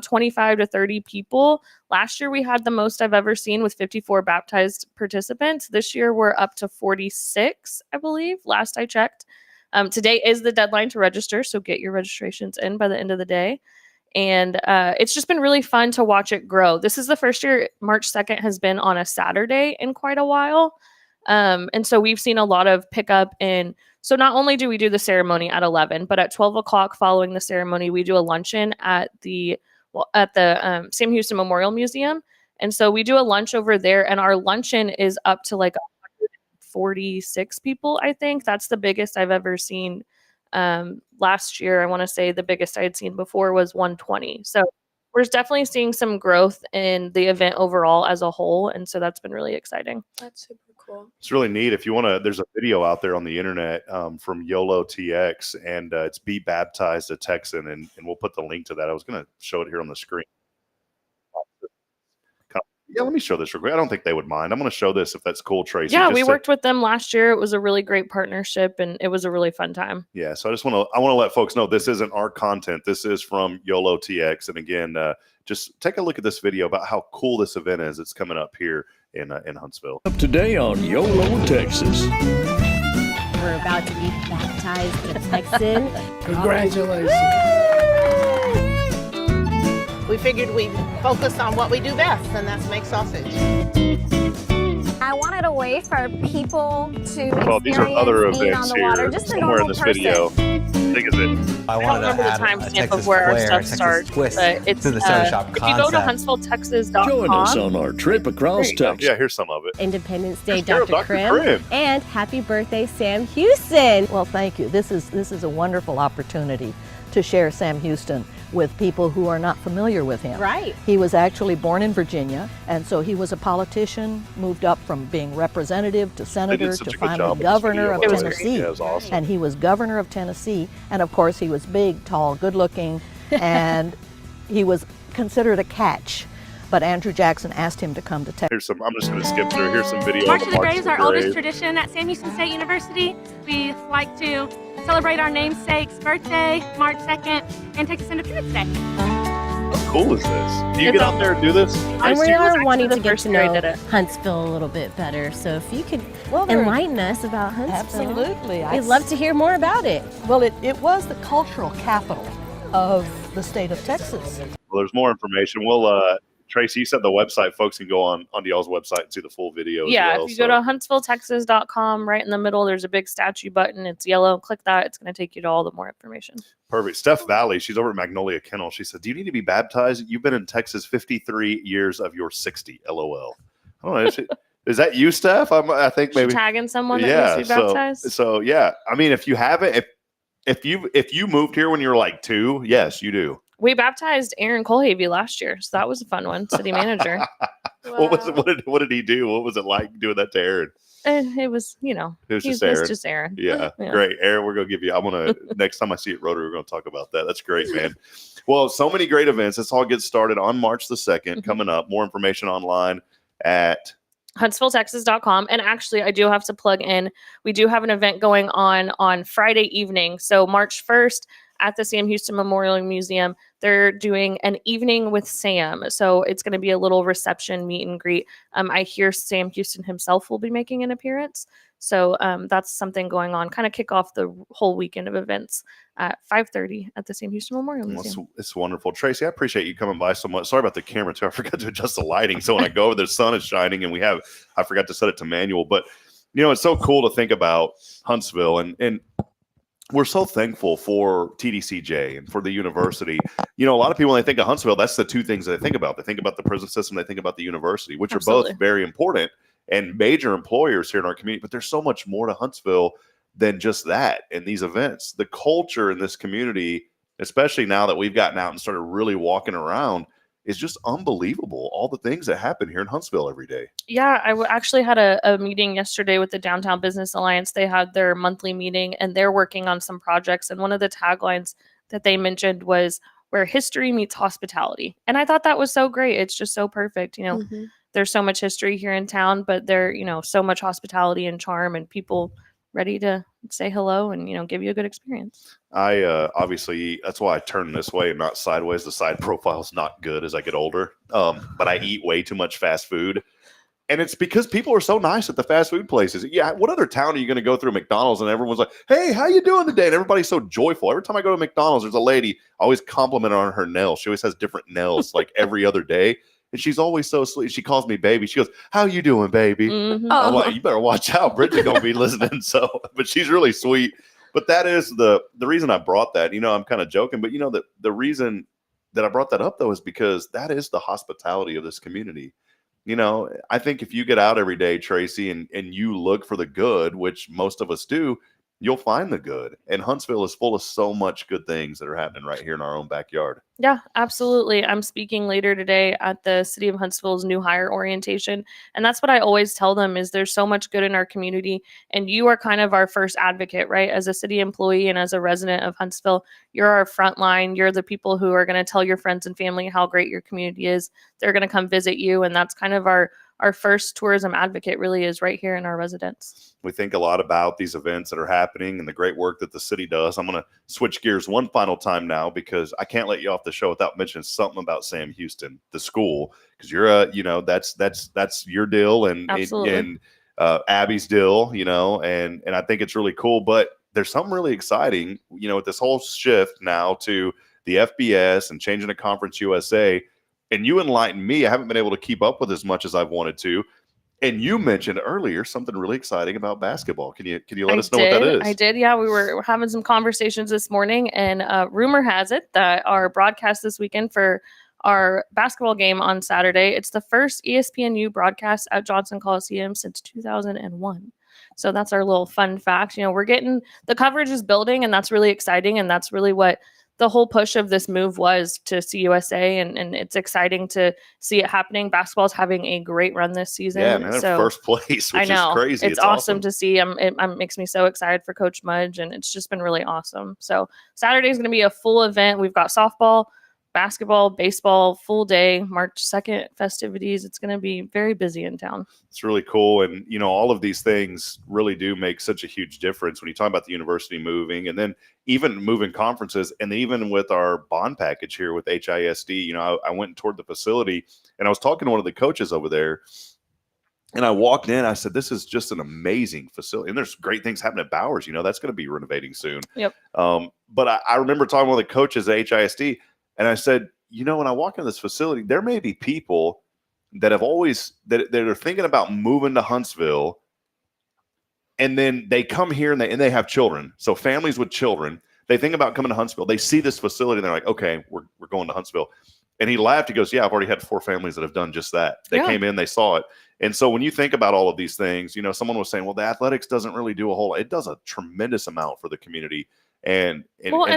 25 to 30 people. Last year we had the most I've ever seen with 54 baptized participants. This year we're up to 46, I believe, last I checked. Today is the deadline to register, so get your registrations in by the end of the day. And it's just been really fun to watch it grow. This is the first year March 2nd has been on a Saturday in quite a while. And so we've seen a lot of pickup in. So not only do we do the ceremony at 11, but at 12 o'clock following the ceremony, we do a luncheon at the Sam Houston Memorial Museum. And so we do a lunch over there, and our luncheon is up to like 146 people, I think. That's the biggest I've ever seen. Last year, I want to say the biggest I had seen before was 120. So we're definitely seeing some growth in the event overall as a whole. And so that's been really exciting. That's super cool. It's really neat. If you want to, there's a video out there on the internet from YOLO TX, and it's Be Baptized a Texan. And we'll put the link to that. I was going to show it here on the screen. Yeah, let me show this real quick. I don't think they would mind. I'm going to show this if that's cool, Tracy. Yeah, we worked with them last year. It was a really great partnership, and it was a really fun time. Yeah, so I want to let folks know this isn't our content. This is from YOLO TX. And again, just take a look at this video about how cool this event is. It's coming up here in Huntsville. Up today on YOLO Texas. We're about to be baptized a Texan. Congratulations. We figured we'd focus on what we do best, and that's make sausage. I wanted a way for people to Well, these are other being on events the water, here just a somewhere in normal this person. video. I think it's it. I don't remember the timestamp of where our stuff starts, but it's to the Soda Shop if you go to HuntsvilleTexas.com. Join us on our trip across Texas. Yeah, here's some of it. Independence Day, Here's Dr. Krim. And happy birthday, Sam Houston. Well, thank you. This is a wonderful opportunity to share Sam Houston with people who are not familiar with him. Right. He was actually born in Virginia, and so he was a politician, moved up from being representative to senator to finally governor of Tennessee. Yeah, it was awesome. And he was governor of Tennessee, and of course he was big, tall, good looking, and he was considered a catch. But Andrew Jackson asked him to come to Texas. I'm just going to skip through. Here's some video. March of the Grave is our oldest tradition at Sam Houston State University. We like to celebrate our namesake's birthday, March 2nd, and Texas Independence Day. How cool is this? Do you get out there and do this? And we are wanting to get to year I know did it. Huntsville a little bit better. So if you could there- enlighten us about Huntsville. Absolutely. We'd love to hear more about it. Well, it was the cultural capital of the state of Texas. Well, there's more information. Tracy, you said the website. Folks can go onto y'all's website and see the full video. Yeah, as well, if you go to HuntsvilleTexas.com, right in the middle, there's a big statue button. It's yellow. Click that. It's going to take you to all the more information. Perfect. Steph Valley, she's over at Magnolia Kennel. She said, "Do you need to be baptized? You've been in Texas 53 years of your 60. LOL." I don't know. Is that you, Steph? I think maybe tagging someone that needs to be baptized. So yeah, I mean, if you haven't, if you moved here when you were like 2, yes, you do. We baptized Aaron Colhavy last year, so that was a fun one. City manager. What was it? What did he do? What was it like doing that to Aaron? It was, It was he's just Aaron. just Aaron. Yeah, great. Aaron, we're going to give you, next time I see you at Rotary, we're going to talk about that. That's great, man. Well, so many great events. Let's all get started on March the 2nd, coming up. More information online at HuntsvilleTexas.com. And actually, I do have to plug in. We do have an event going on Friday evening. So March 1st at the Sam Houston Memorial Museum, they're doing an evening with Sam. So it's going to be a little reception meet and greet. I hear Sam Houston himself will be making an appearance. So that's something going on, kind of kick off the whole weekend of events at 5:30 at the Sam Houston Memorial Museum. It's wonderful. Tracy, I appreciate you coming by so much. Sorry about the camera too. I forgot to adjust the lighting. So when I go over, the sun is shining and I forgot to set it to manual. But, it's so cool to think about Huntsville and we're so thankful for TDCJ and for the university. A lot of people, when they think of Huntsville, that's the two things that they think about. They think about the prison system, they think about the university, which Absolutely. are both very important and major employers here in our community. But there's so much more to Huntsville than just that and these events. The culture in this community, especially now that we've gotten out and started really walking around, is just unbelievable. All the things that happen here in Huntsville every day. Yeah, I actually had a meeting yesterday with the Downtown Business Alliance. They had their monthly meeting and they're working on some projects. And one of the taglines that they mentioned was where history meets hospitality. And I thought that was so great. It's just so perfect. There's so much history here in town, but there, so much hospitality and charm and people ready to say hello and, give you a good experience. I obviously, that's why I turn this way and not sideways. The side profile is not good as I get older. But I eat way too much fast food. And it's because people are so nice at the fast food places. Yeah, what other town are you going to go through McDonald's and everyone's like, hey, how you doing today? And everybody's so joyful. Every time I go to McDonald's, there's a lady always complimenting on her nails. She always has different nails like every other day. And she's always so sweet. She calls me baby. She goes, how you doing, baby? Mm-hmm. I'm like, you better watch out. Bridget's going to be listening. But she's really sweet. But that is the reason I brought that. I'm kind of joking. But, the reason that I brought that up, though, is because that is the hospitality of this community. I think if you get out every day, Tracy, and you look for the good, which most of us do, you'll find the good. And Huntsville is full of so much good things that are happening right here in our own backyard. Yeah, absolutely. I'm speaking later today at the City of Huntsville's new hire orientation. And that's what I always tell them is there's so much good in our community. And you are kind of our first advocate, right? As a city employee and as a resident of Huntsville, you're our front line. You're the people who are going to tell your friends and family how great your community is. They're going to come visit you. And that's kind of our first tourism advocate really is right here in our residence. We think a lot about these events that are happening and the great work that the city does. I'm going to switch gears one final time now because I can't let you off the show without mentioning something about Sam Houston, the school, because you're that's your deal and Abby's deal, and I think it's really cool. But there's something really exciting, with this whole shift now to the FBS and changing to Conference USA. And you enlightened me. I haven't been able to keep up with as much as I've wanted to. And you mentioned earlier something really exciting about basketball. Can you let us know what that is? I did. Yeah, we were having some conversations this morning, and rumor has it that our broadcast this weekend for our basketball game on Saturday, it's the first ESPNU broadcast at Johnson Coliseum since 2001. So that's our little fun fact. We're getting the coverage is building, and that's really exciting, and that's really what the whole push of this move was to CUSA, and it's exciting to see it happening. Basketball's having a great run this season. Yeah, man, they're first place, which is crazy. It's awesome to see. It makes me so excited for Coach Mudge, and it's just been really awesome. So Saturday is going to be a full event. We've got softball, basketball, baseball, full day, March 2nd festivities. It's going to be very busy in town. It's really cool. And, all of these things really do make such a huge difference when you talk about the university moving and then even moving conferences. And even with our bond package here with HISD, I went and toured the facility and I was talking to one of the coaches over there. And I walked in, I said, this is just an amazing facility. And there's great things happening at Bowers. That's going to be renovating soon. Yep. But I remember talking to one of the coaches at HISD. And I said, when I walk into this facility, there may be people that have always that are thinking about moving to Huntsville, and then they come here and they have children. So families with children, they think about coming to Huntsville. They see this facility and they're like, okay, we're going to Huntsville. And he laughed. He goes, yeah, I've already had 4 families that have done just that. They came in, they saw it. And so when you think about all of these things, someone was saying, well, the athletics doesn't really do a whole lot. It does a tremendous amount for the community. And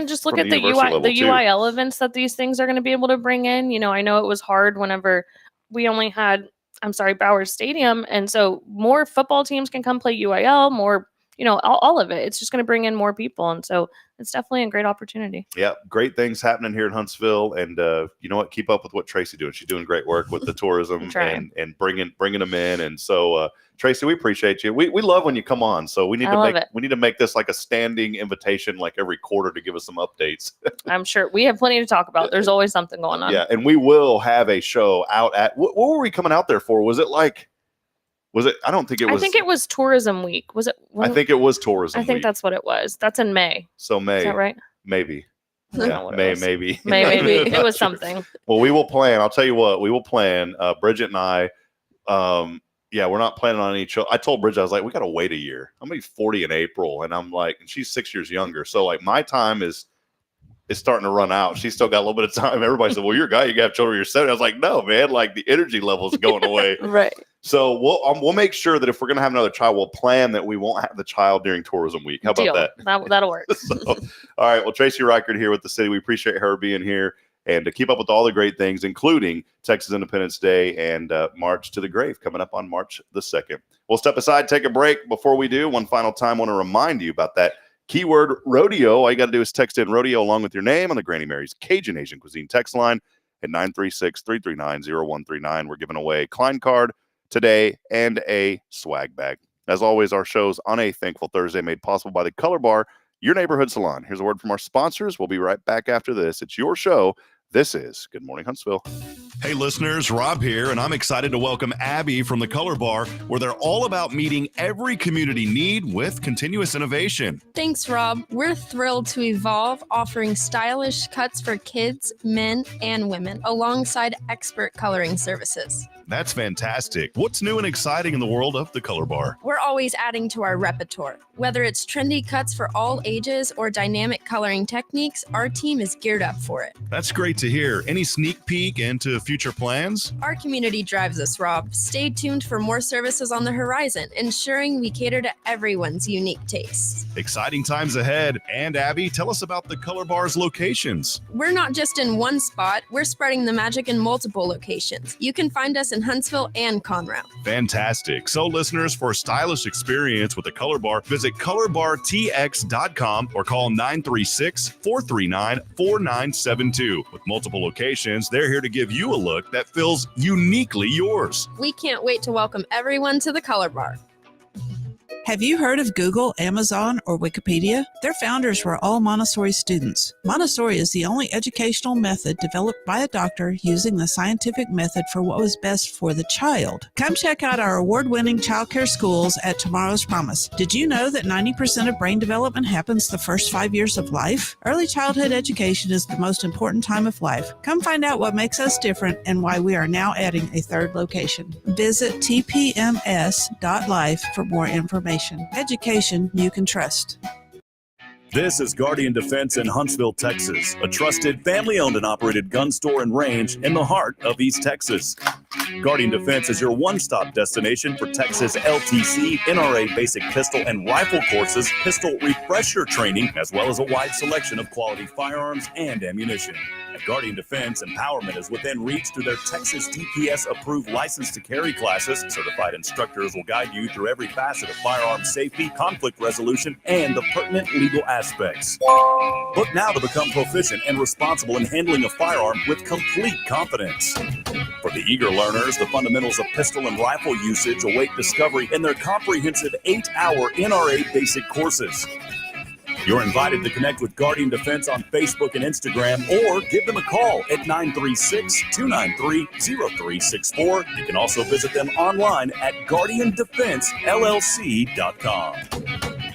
just look at the UIL events that these things are going to be able to bring in. I know it was hard whenever we only had Bowers Stadium. And so more football teams can come play UIL, more, all of it. It's just going to bring in more people. And so it's definitely a great opportunity. Yeah, great things happening here in Huntsville. And you know what? Keep up with what Tracy's doing. She's doing great work with the tourism and bringing them in. And so, Tracy, we appreciate you. We love when you come on. So we need to make this like a standing invitation, like every quarter, to give us some updates. I'm sure we have plenty to talk about. There's always something going on. Yeah, and we will have a show out at what were we coming out there for? Was it? I don't think it was. I think it was Tourism Week. Was it? I think it was Tourism Week. I think that's what it was. That's in May. So May. Is that right? Maybe. Yeah, maybe. Maybe. It was something. Well, we will plan. I'll tell you what, we will plan. Bridget and I, we're not planning on any show. I told Bridget, I was like, we got to wait a year. I'm going to be 40 in April. And I'm like, and she's 6 years younger. So like my time is starting to run out. She's still got a little bit of time. Everybody said, well, you're a guy, you got to have children, you're 70. I was like, no, man, like the energy level is going away. Right. So we'll make sure that if we're going to have another child, we'll plan that we won't have the child during Tourism Week. How about that? That'll work. All right. Well, Tracy Rikard here with the city. We appreciate her being here and to keep up with all the great things, including Texas Independence Day and March to the Grave coming up on March the 2nd. We'll step aside, take a break. Before we do, one final time, I want to remind you about that keyword rodeo. All you got to do is text in rodeo along with your name on the Granny Mary's Cajun Asian Cuisine text line at 936-339-0139. We're giving away a Klein card today and a swag bag. As always, our show's on a Thankful Thursday made possible by the Color Bar, your neighborhood salon. Here's a word from our sponsors. We'll be right back after this. It's your show. This is Good Morning Huntsville. Hey listeners, Rob here, and I'm excited to welcome Abby from the Color Bar, where they're all about meeting every community need with continuous innovation. Thanks, Rob. We're thrilled to evolve, offering stylish cuts for kids, men, and women, alongside expert coloring services. That's fantastic. What's new and exciting in the world of the Color Bar? We're always adding to our repertoire. Whether it's trendy cuts for all ages or dynamic coloring techniques, our team is geared up for it. That's great to hear. Any sneak peek into future plans? Our community drives us, Rob. Stay tuned for more services on the horizon, ensuring we cater to everyone's unique tastes. Exciting times ahead. And Abby, tell us about the Color Bar's locations. We're not just in one spot, we're spreading the magic in multiple locations. You can find us in Huntsville and Conroe. Fantastic. So listeners, for a stylish experience with the Color Bar, visit colorbartx.com or call 936-439-4972. With multiple locations, they're here to give you a look that feels uniquely yours. We can't wait to welcome everyone to the Color Bar. Have you heard of Google, Amazon, or Wikipedia? Their founders were all Montessori students. Montessori is the only educational method developed by a doctor using the scientific method for what was best for the child. Come check out our award-winning childcare schools at Tomorrow's Promise. Did you know that 90% of brain development happens the first 5 years of life? Early childhood education is the most important time of life. Come find out what makes us different and why we are now adding a third location. Visit tpms.life for more information. Education you can trust. This is Guardian Defense in Huntsville, Texas, a trusted family-owned and operated gun store and range in the heart of East Texas. Guardian Defense is your one-stop destination for Texas LTC, NRA basic pistol and rifle courses, pistol refresher training, as well as a wide selection of quality firearms and ammunition. At Guardian Defense, empowerment is within reach through their Texas DPS-approved license to carry classes. Certified instructors will guide you through every facet of firearm safety, conflict resolution, and the pertinent legal aspects. Book now to become proficient and responsible in handling a firearm with complete confidence. For the eager learners, the fundamentals of pistol and rifle usage await discovery in their comprehensive 8-hour NRA basic courses. You're invited to connect with Guardian Defense on Facebook and Instagram, or give them a call at 936-293-0364. You can also visit them online at guardiandefensellc.com.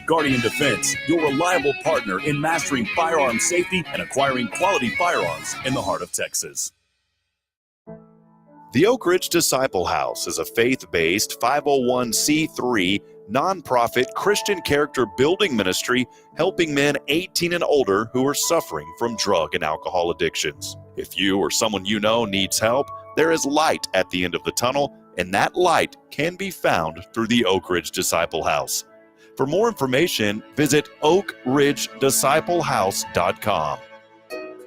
Guardian Defense, your reliable partner in mastering firearm safety and acquiring quality firearms in the heart of Texas. The Oak Ridge Disciple House is a faith-based 501c3 nonprofit Christian character building ministry helping men 18 and older who are suffering from drug and alcohol addictions. If you or someone you know needs help, there is light at the end of the tunnel, and that light can be found through the Oak Ridge Disciple House. For more information, visit oakridgedisciplehouse.com.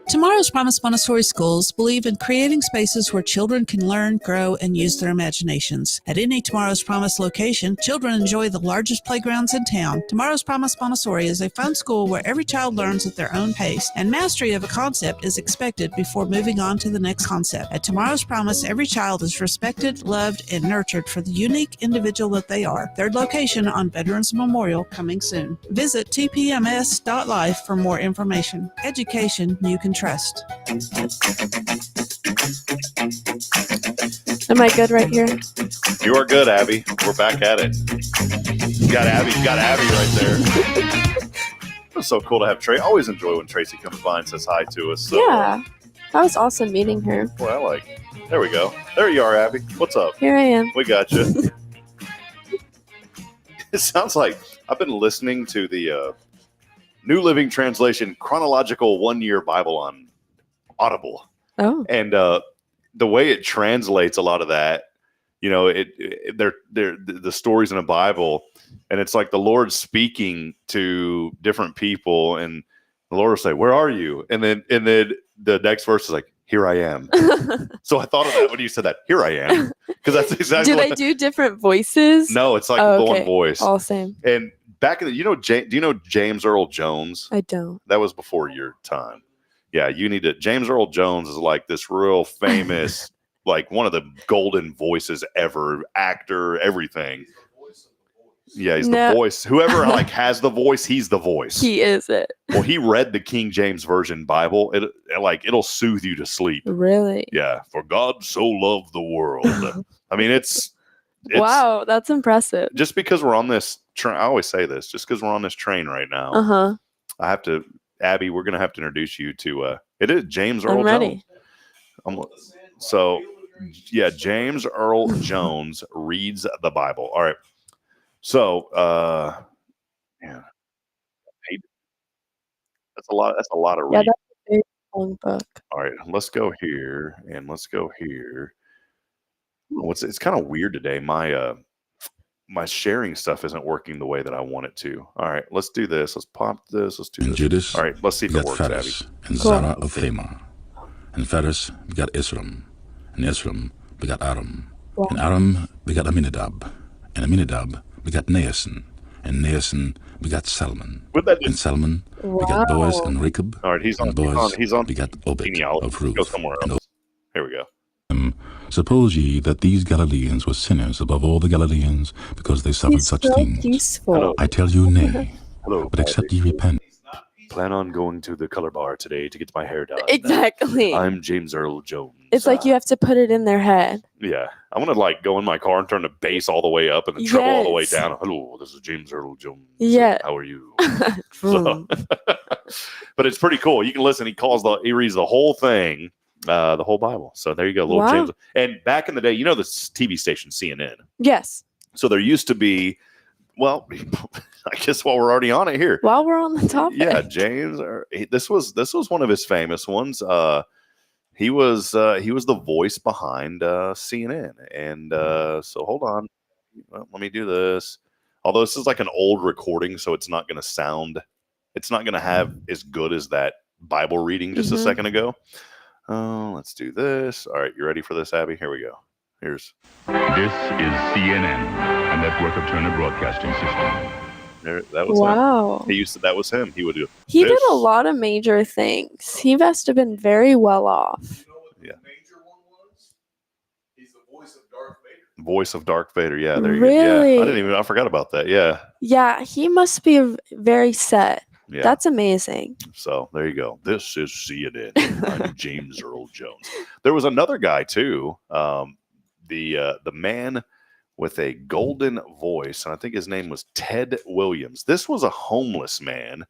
Tomorrow's Promise Montessori schools believe in creating spaces where children can learn, grow, and use their imaginations. At any Tomorrow's Promise location, children enjoy the largest playgrounds in town. Tomorrow's Promise Montessori is a fun school where every child learns at their own pace, and mastery of a concept is expected before moving on to the next concept. At Tomorrow's Promise, every child is respected, loved, and nurtured for the unique individual that they are. Third location on Veterans Memorial, coming soon. Visit tpms.life for more information. Education you can trust. Am I good right here? You are good, Abby. We're back at it. You got Abby right there. It's so cool to have Tracy. I always enjoy when Tracy comes by and says hi to us. So, Yeah. That was awesome meeting her. Well, there we go. There you are, Abby. What's up? Here I am. We got you. It sounds like I've been listening to the New Living Translation Chronological 1-Year Bible on Audible. Oh. And the way it translates a lot of that, they're the stories in the Bible, and it's like the Lord speaking to different people, and the Lord will say, "Where are you?" And then the next verse is like, "Here I am." So I thought of that when you said that. Here I am, because that's exactly. Do they do different voices? No, it's like one voice, all same. And back in the, do you know James Earl Jones? I don't. That was before your time. Yeah, you need to. James Earl Jones is like this real famous, like one of the golden voices ever, actor, everything. Yeah, he's the voice. Whoever has the voice, he's the voice. He is it. Well, he read the King James Version Bible. It'll soothe you to sleep. Really? Yeah. For God so loved the world. I mean, it's wow, that's impressive. Just because we're on this train, I always say this. Just because we're on this train right now, I have to. Abby, we're gonna have to introduce you to. It is James Earl Jones. So, yeah, James Earl Jones reads the Bible. All right. So, yeah, that's a lot. That's a lot of reading. Yeah, that's a very long book. All right, let's go here and let's go here. It's kind of weird today. My sharing stuff isn't working the way that I want it to. All right, let's do this. Let's pop this. Let's do and this. Judas All right, let's see if it works, Abby. And Zerah of Thamar. And Phares begat Isram. And Isram begat Aram. And Aram begat Aminadab. And Aminadab begat Naason. And Naason begat Salmon. And Salmon begat Boaz and Rechab. All right, he's on. Begat Obed of Ruth. Go somewhere else. Here we go. Suppose ye that these Galileans were sinners above all the Galileans, because they suffered such things. Useful. I tell you, nay. Hello, but except ye repent. Plan on going to the color bar today to get my hair done. Exactly. I'm James Earl Jones. It's like you have to put it in their head. Yeah. I want to go in my car and turn the bass all the way up and the treble all the way down. Hello, this is James Earl Jones. Yeah. How are you? But it's pretty cool. You can listen. He reads the whole thing, the whole Bible. So there you go. Little James. And back in the day, you know the TV station CNN? Yes. So there used to be, well, I guess while we're already on it here. While we're on the topic. Yeah, James. This was one of his famous ones. He was the voice behind CNN. And so hold on. Well, let me do this. Although this is like an old recording, so it's not going to have as good as that Bible reading just a second ago. Let's do this. All right, you ready for this, Abby? Here we go. This is CNN, a network of Turner Broadcasting System. That was him. That was him. He would do. He did a lot of major things. He must have been very well off. Yeah. He's the voice of Darth Vader. Voice of Darth Vader. Yeah, there you Really? go. Yeah, I forgot about that. Yeah. Yeah, he must be very set. Yeah. That's amazing. So there you go. This is CNN. I'm James Earl Jones. There was another guy too. The man with a golden voice, and I think his name was Ted Williams. This was a homeless man.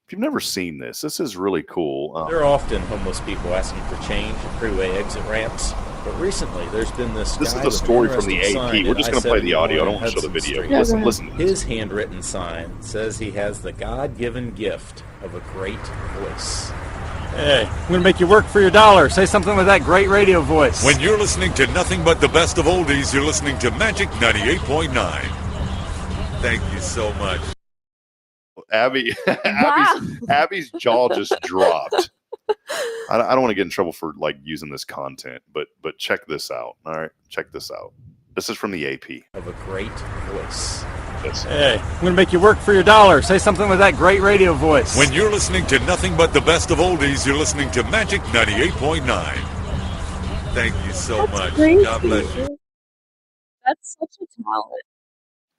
If you've never seen this, this is really cool. There are often homeless people asking for change at freeway exit ramps, but recently there's been this. This is a story from the AP. We're just going to play the audio. I don't want to show the video. Listen to this. His handwritten sign says he has the God-given gift of a great voice. Hey, I'm going to make you work for your dollar. Say something with that great radio voice. When you're listening to nothing but the best of oldies, you're listening to Magic 98.9. Thank you so much. Abby's jaw just dropped. I don't want to get in trouble for like using this content, but check this out. All right, check this out. This is from the AP. Of a great voice. Hey, I'm going to make you work for your dollar. Say something with that great radio voice. When you're listening to nothing but the best of oldies, you're listening to Magic 98.9. Thank you so much. Crazy. God bless you. That's such a talent.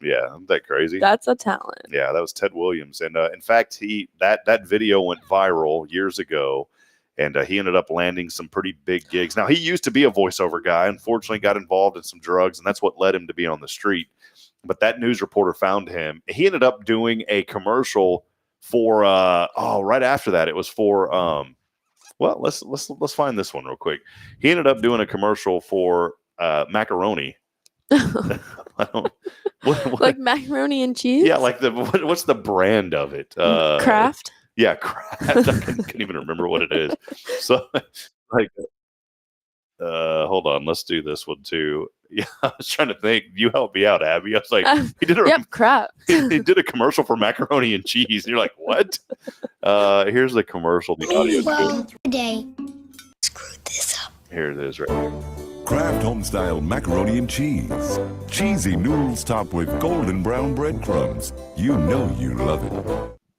Yeah, isn't that crazy? That's a talent. Yeah, that was Ted Williams, and in fact, that video went viral years ago, and he ended up landing some pretty big gigs. Now, he used to be a voiceover guy. Unfortunately, got involved in some drugs, and that's what led him to be on the street. But that news reporter found him. He ended up doing a commercial for right after that. It was for well, let's find this one real quick. He ended up doing a commercial for macaroni. I don't, what, Like macaroni and cheese? yeah, like what's the brand of it? Kraft? Yeah, Kraft. I can't even remember what it is. So, like, hold on, let's do this one too. Yeah, I was trying to think. You help me out, Abby. I was like, he did Kraft. he did a commercial for macaroni and cheese. And you're like, what? Here's the commercial. The audio. Today. Here it is, right here. Kraft Homestyle macaroni and cheese. Cheesy noodles topped with golden brown breadcrumbs. You know you love it.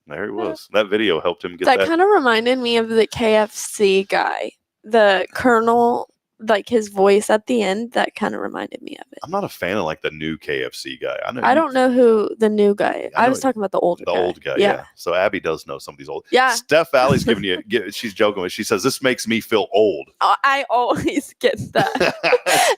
There he was. That video helped him get That that. kind of reminded me of the KFC guy, the Colonel, like his voice at the end. That kind of reminded me of it. I'm not a fan of like the new KFC guy. I don't know who the new guy is. I was talking about the older guy. The old guy, yeah. So Abby does know some of these old. Yeah. Steph Valley's giving you. She's joking with. She says this makes me feel old. I always get that.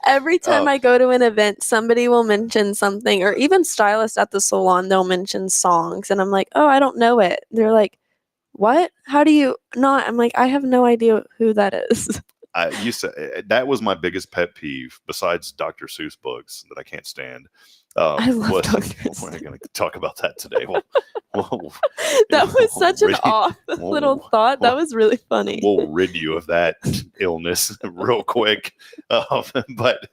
Every time I go to an event, somebody will mention something, or even stylists at the salon, they'll mention songs, and I'm like, oh, I don't know it. They're like, what? How do you not? I'm like, I have no idea who that is. I used to. That was my biggest pet peeve, besides Dr. Seuss books that I can't stand. I love Dr. We're not going to talk about that today. That was such an off little thought. That was really funny. We'll rid you of that illness real quick. But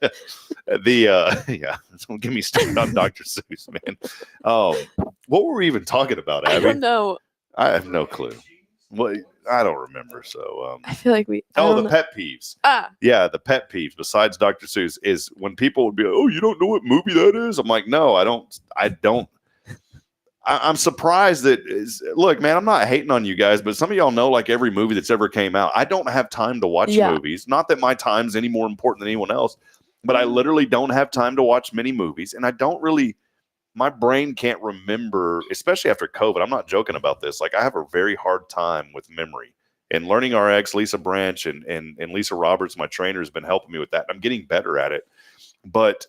don't get me started on Dr. Seuss, man. What were we even talking about, Abby? I don't know. I have no clue. Well, I don't remember. So I feel like we. the pet peeves. Yeah, the pet peeves. Besides Dr. Seuss, is when people would be, oh, you don't know what movie that is. I'm like, no, I don't. I'm surprised that. Look, man, I'm not hating on you guys, but some of y'all know like every movie that's ever came out. I don't have time to watch movies. Not that my time's any more important than anyone else, but I literally don't have time to watch many movies, and I don't really. My brain can't remember, especially after COVID. I'm not joking about this. Like I have a very hard time with memory. And Learning RX, Lisa Branch and Lisa Roberts, my trainer, has been helping me with that. I'm getting better at it. But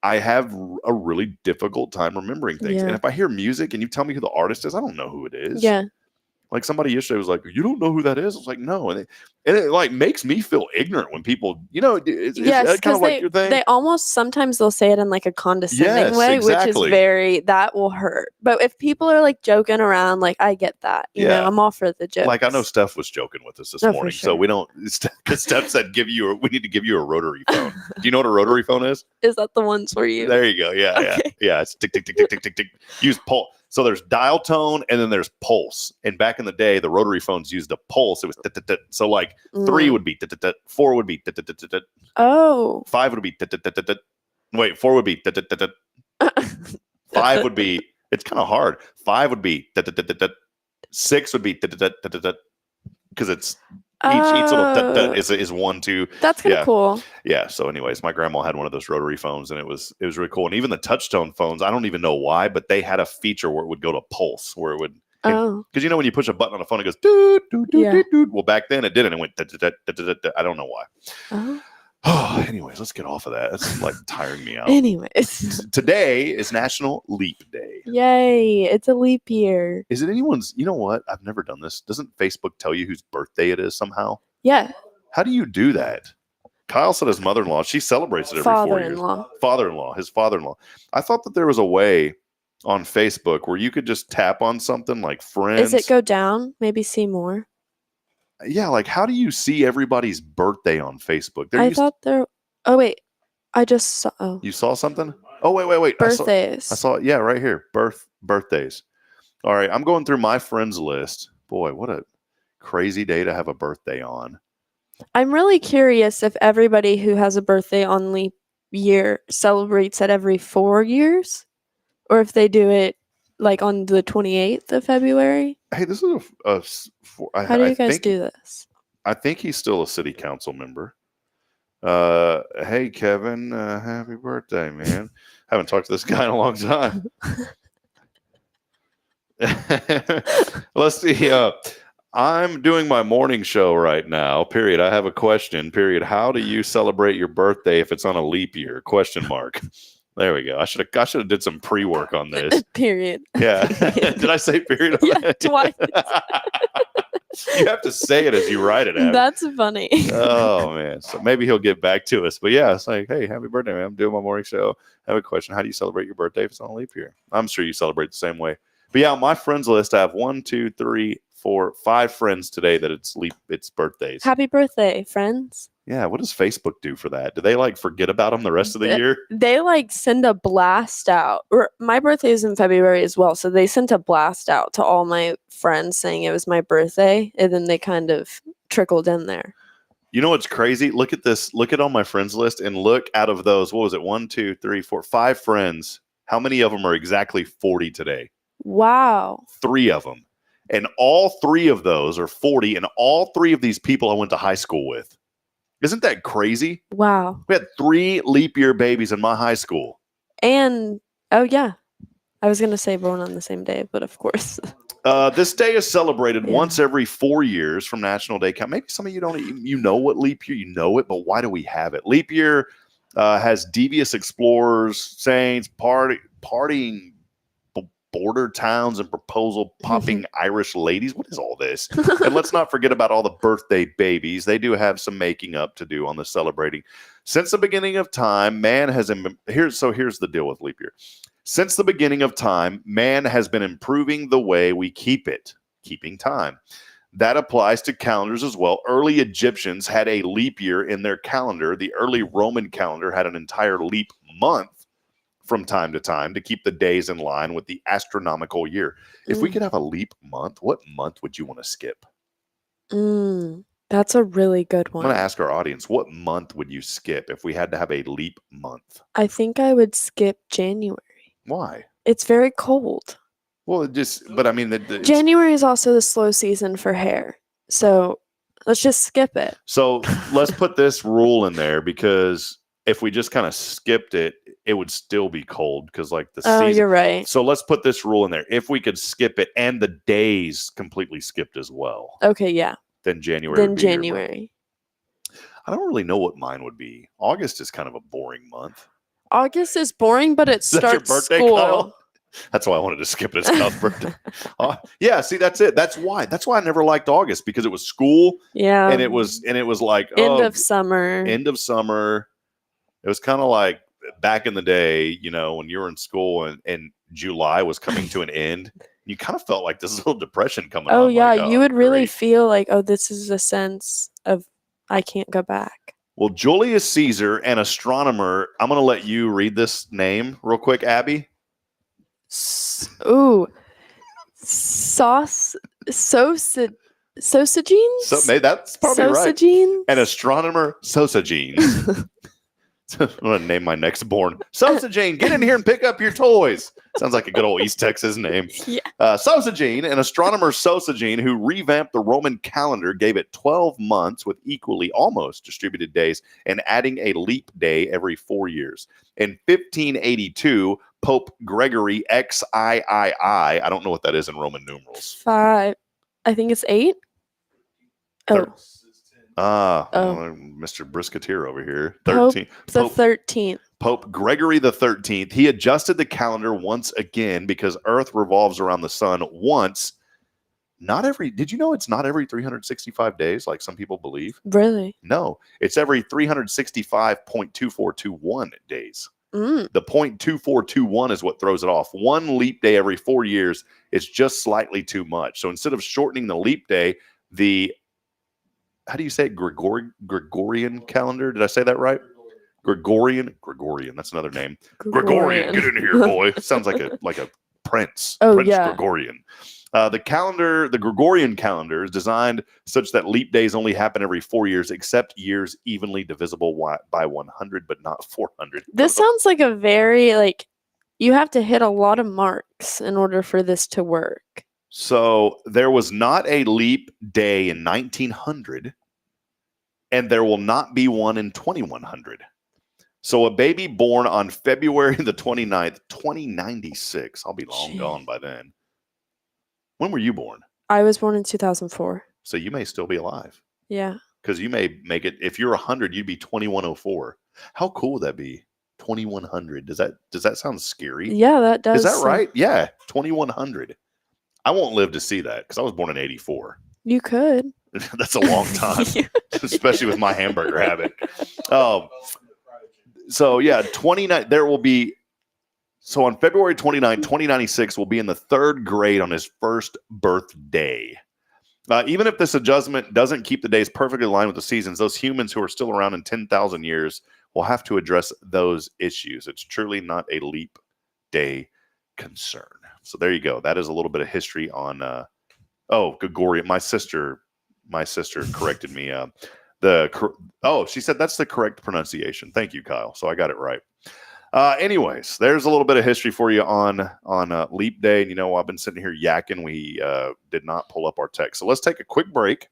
I have a really difficult time remembering things. Yeah. And if I hear music and you tell me who the artist is, I don't know who it is. Yeah. Like somebody yesterday was like, you don't know who that is? I was like, no. And it like makes me feel ignorant when people, it's Yes, kind of like they, your thing. they almost sometimes they'll say it in like a condescending way, which exactly. is that will hurt. But if people are like joking around, like I get that. You know, I'm all for the joke. Like I know Steph was joking with us this morning, so we don't. Because Steph said, we need to give you a rotary phone. Do you know what a rotary phone is? Is that the ones where you? There you go. Yeah, yeah. It's tick tick tick tick tick tick tick. Use pulse. So there's dial tone and then there's pulse. And back in the day, the rotary phones used a pulse. It was so like 3 would be 4 would be oh 5 would be wait 4 would be 5 would be it's kind of hard. 5 would be 6 would be because it's each little is 1 2. That's kind of cool. Yeah. So, anyways, my grandma had one of those rotary phones, and it was really cool. And even the touch-tone phones, I don't even know why, but they had a feature where it would go to pulse, where it would. Because when you push a button on a phone, it goes doot doot doot doot doot. Well, back then it didn't. It went. I don't know why. Oh, anyways, let's get off of that. It's like tiring me out. Anyways, today is National Leap Day. Yay! It's a leap year. Is it anyone's? You know what? I've never done this. Doesn't Facebook tell you whose birthday it is somehow? Yeah. How do you do that? Kyle said his mother-in-law. She celebrates it every 4 years. His father-in-law. I thought that there was a way on Facebook where you could just tap on something like friends. Is it go down? Maybe see more. Yeah, like how do you see everybody's birthday on Facebook? Oh wait, I just saw. Oh, you saw something? Oh wait. Birthdays. I saw it. Yeah, right here. Birthdays. All right, I'm going through my friends list. Boy, what a crazy day to have a birthday on. I'm really curious if everybody who has a birthday on leap year celebrates it every 4 years, or if they do it like on the 28th of February. Hey, this is How do you guys do this? I think he's still a city council member. Hey, Kevin, happy birthday, man. Haven't talked to this guy in a long time. Let's see. I'm doing my morning show right now. Period. I have a question. Period. How do you celebrate your birthday if it's on a leap year? Question mark. There we go. I should have did some pre-work on this. Period. Yeah. Did I say period? Yeah, twice. You have to say it as you write it out. That's funny. Oh man. So maybe he'll get back to us. But yeah, it's like, hey, happy birthday, man. I'm doing my morning show. I have a question. How do you celebrate your birthday if it's on a leap year? I'm sure you celebrate the same way. But yeah, on my friends list, I have 1, 2, 3, 4, 5 friends today that it's birthdays. Happy birthday, friends. Yeah, what does Facebook do for that? Do they like forget about them the rest of the year? They like send a blast out. Or my birthday is in February as well, so they sent a blast out to all my friends saying it was my birthday, and then they kind of trickled in there. You know what's crazy? Look at this. Look at all my friends list and look out of those. What was it? 1, 2, 3, 4, 5 friends. How many of them are exactly 40 today? Wow. 3 of them. And all 3 of those are 40, and all 3 of these people I went to high school with. Isn't that crazy? Wow. We had 3 leap year babies in my high school. And, oh yeah. I was going to say born on the same day, but of course. This day is celebrated once every 4 years from National Day Count. Maybe some of you don't, you know what leap year, you know it, but why do we have it? Leap year has devious explorers, saints, partying border towns and proposal popping Irish ladies. What is all this? And let's not forget about all the birthday babies. They do have some making up to do on the celebrating. Since the beginning of time, man has here's the deal with leap year. Since the beginning of time, man has been improving the way we keeping time. That applies to calendars as well. Early Egyptians had a leap year in their calendar. The early Roman calendar had an entire leap month from time to time to keep the days in line with the astronomical year. If we could have a leap month, what month would you want to skip? That's a really good one. I'm going to ask our audience, what month would you skip if we had to have a leap month? I think I would skip January. Why? It's very cold. Well, but I mean, January is also the slow season for hair. So let's just skip it. So let's put this rule in there, because if we just kind of skipped it, it would still be cold because like the season. Oh, you're right. So let's put this rule in there. If we could skip it and the days completely skipped as well. Okay, yeah. Then January. Then January. I don't really know what mine would be. August is kind of a boring month. August is boring, but it starts your birthday, school. Kyle? That's why I wanted to skip it. It's Kyle's birthday. Yeah, see, that's it. That's why I never liked August, because it was school. Yeah. And it was like end of summer. End of summer. It was kind of like back in the day, you know, when you were in school and July was coming to an end, you kind of felt like this little depression coming on. Oh, yeah. Like, you would really feel like, oh, this is a sense of I can't go back. Well, Julius Caesar, an astronomer, I'm going to let you read this name real quick, Abby. Ooh. Sosagines? That's probably right. An astronomer, Sosagines. I'm going to name my next born. Sosagine, get in here and pick up your toys. Sounds like a good old East Texas name. Yeah. Sosagine, an astronomer Sosagine who revamped the Roman calendar, gave it 12 months with equally almost distributed days and adding a leap day every 4 years. In 1582, Pope Gregory XIII, I don't know what that is in Roman numerals. 5. I think it's 8. Oh. Mr. Brisketeer over here. 13. The 13th. Pope Gregory the 13th. He adjusted the calendar once again because Earth revolves around the sun once. Did you know it's not every 365 days like some people believe? Really? No, it's every 365.2421 days. The 0.2421 is what throws it off. One leap day every 4 years is just slightly too much. So instead of shortening the leap day, how do you say it? Gregorian calendar? Did I say that right? Gregorian. That's another name. Gregorian. Get in here, boy. Sounds like a prince. Oh, Prince yeah. Gregorian. The Gregorian calendar is designed such that leap days only happen every 4 years, except years evenly divisible by 100, but not 400. This sounds like a very, you have to hit a lot of marks in order for this to work. So there was not a leap day in 1900, and there will not be one in 2100. So a baby born on February the 29th, 2096. I'll be long gone by then. When were you born? I was born in 2004. So you may still be alive. Yeah. Because you may make it, if you're 100, you'd be 2104. How cool would that be? 2100. Does that sound scary? Yeah, that does. Is that right? Yeah, 2100. I won't live to see that because I was born in 84. You could. That's a long time, especially with my hamburger habit. So yeah, 29. There will be. So on February 29, 2096, will be in the 3rd grade on his first birthday. Even if this adjustment doesn't keep the days perfectly aligned with the seasons, those humans who are still around in 10,000 years will have to address those issues. It's truly not a leap day concern. So there you go. That is a little bit of history on. Gregorian. My sister corrected me. She said that's the correct pronunciation. Thank you, Kyle. So I got it right. Anyways, there's a little bit of history for you on Leap Day. And, I've been sitting here yakking. We did not pull up our text. So let's take a quick break.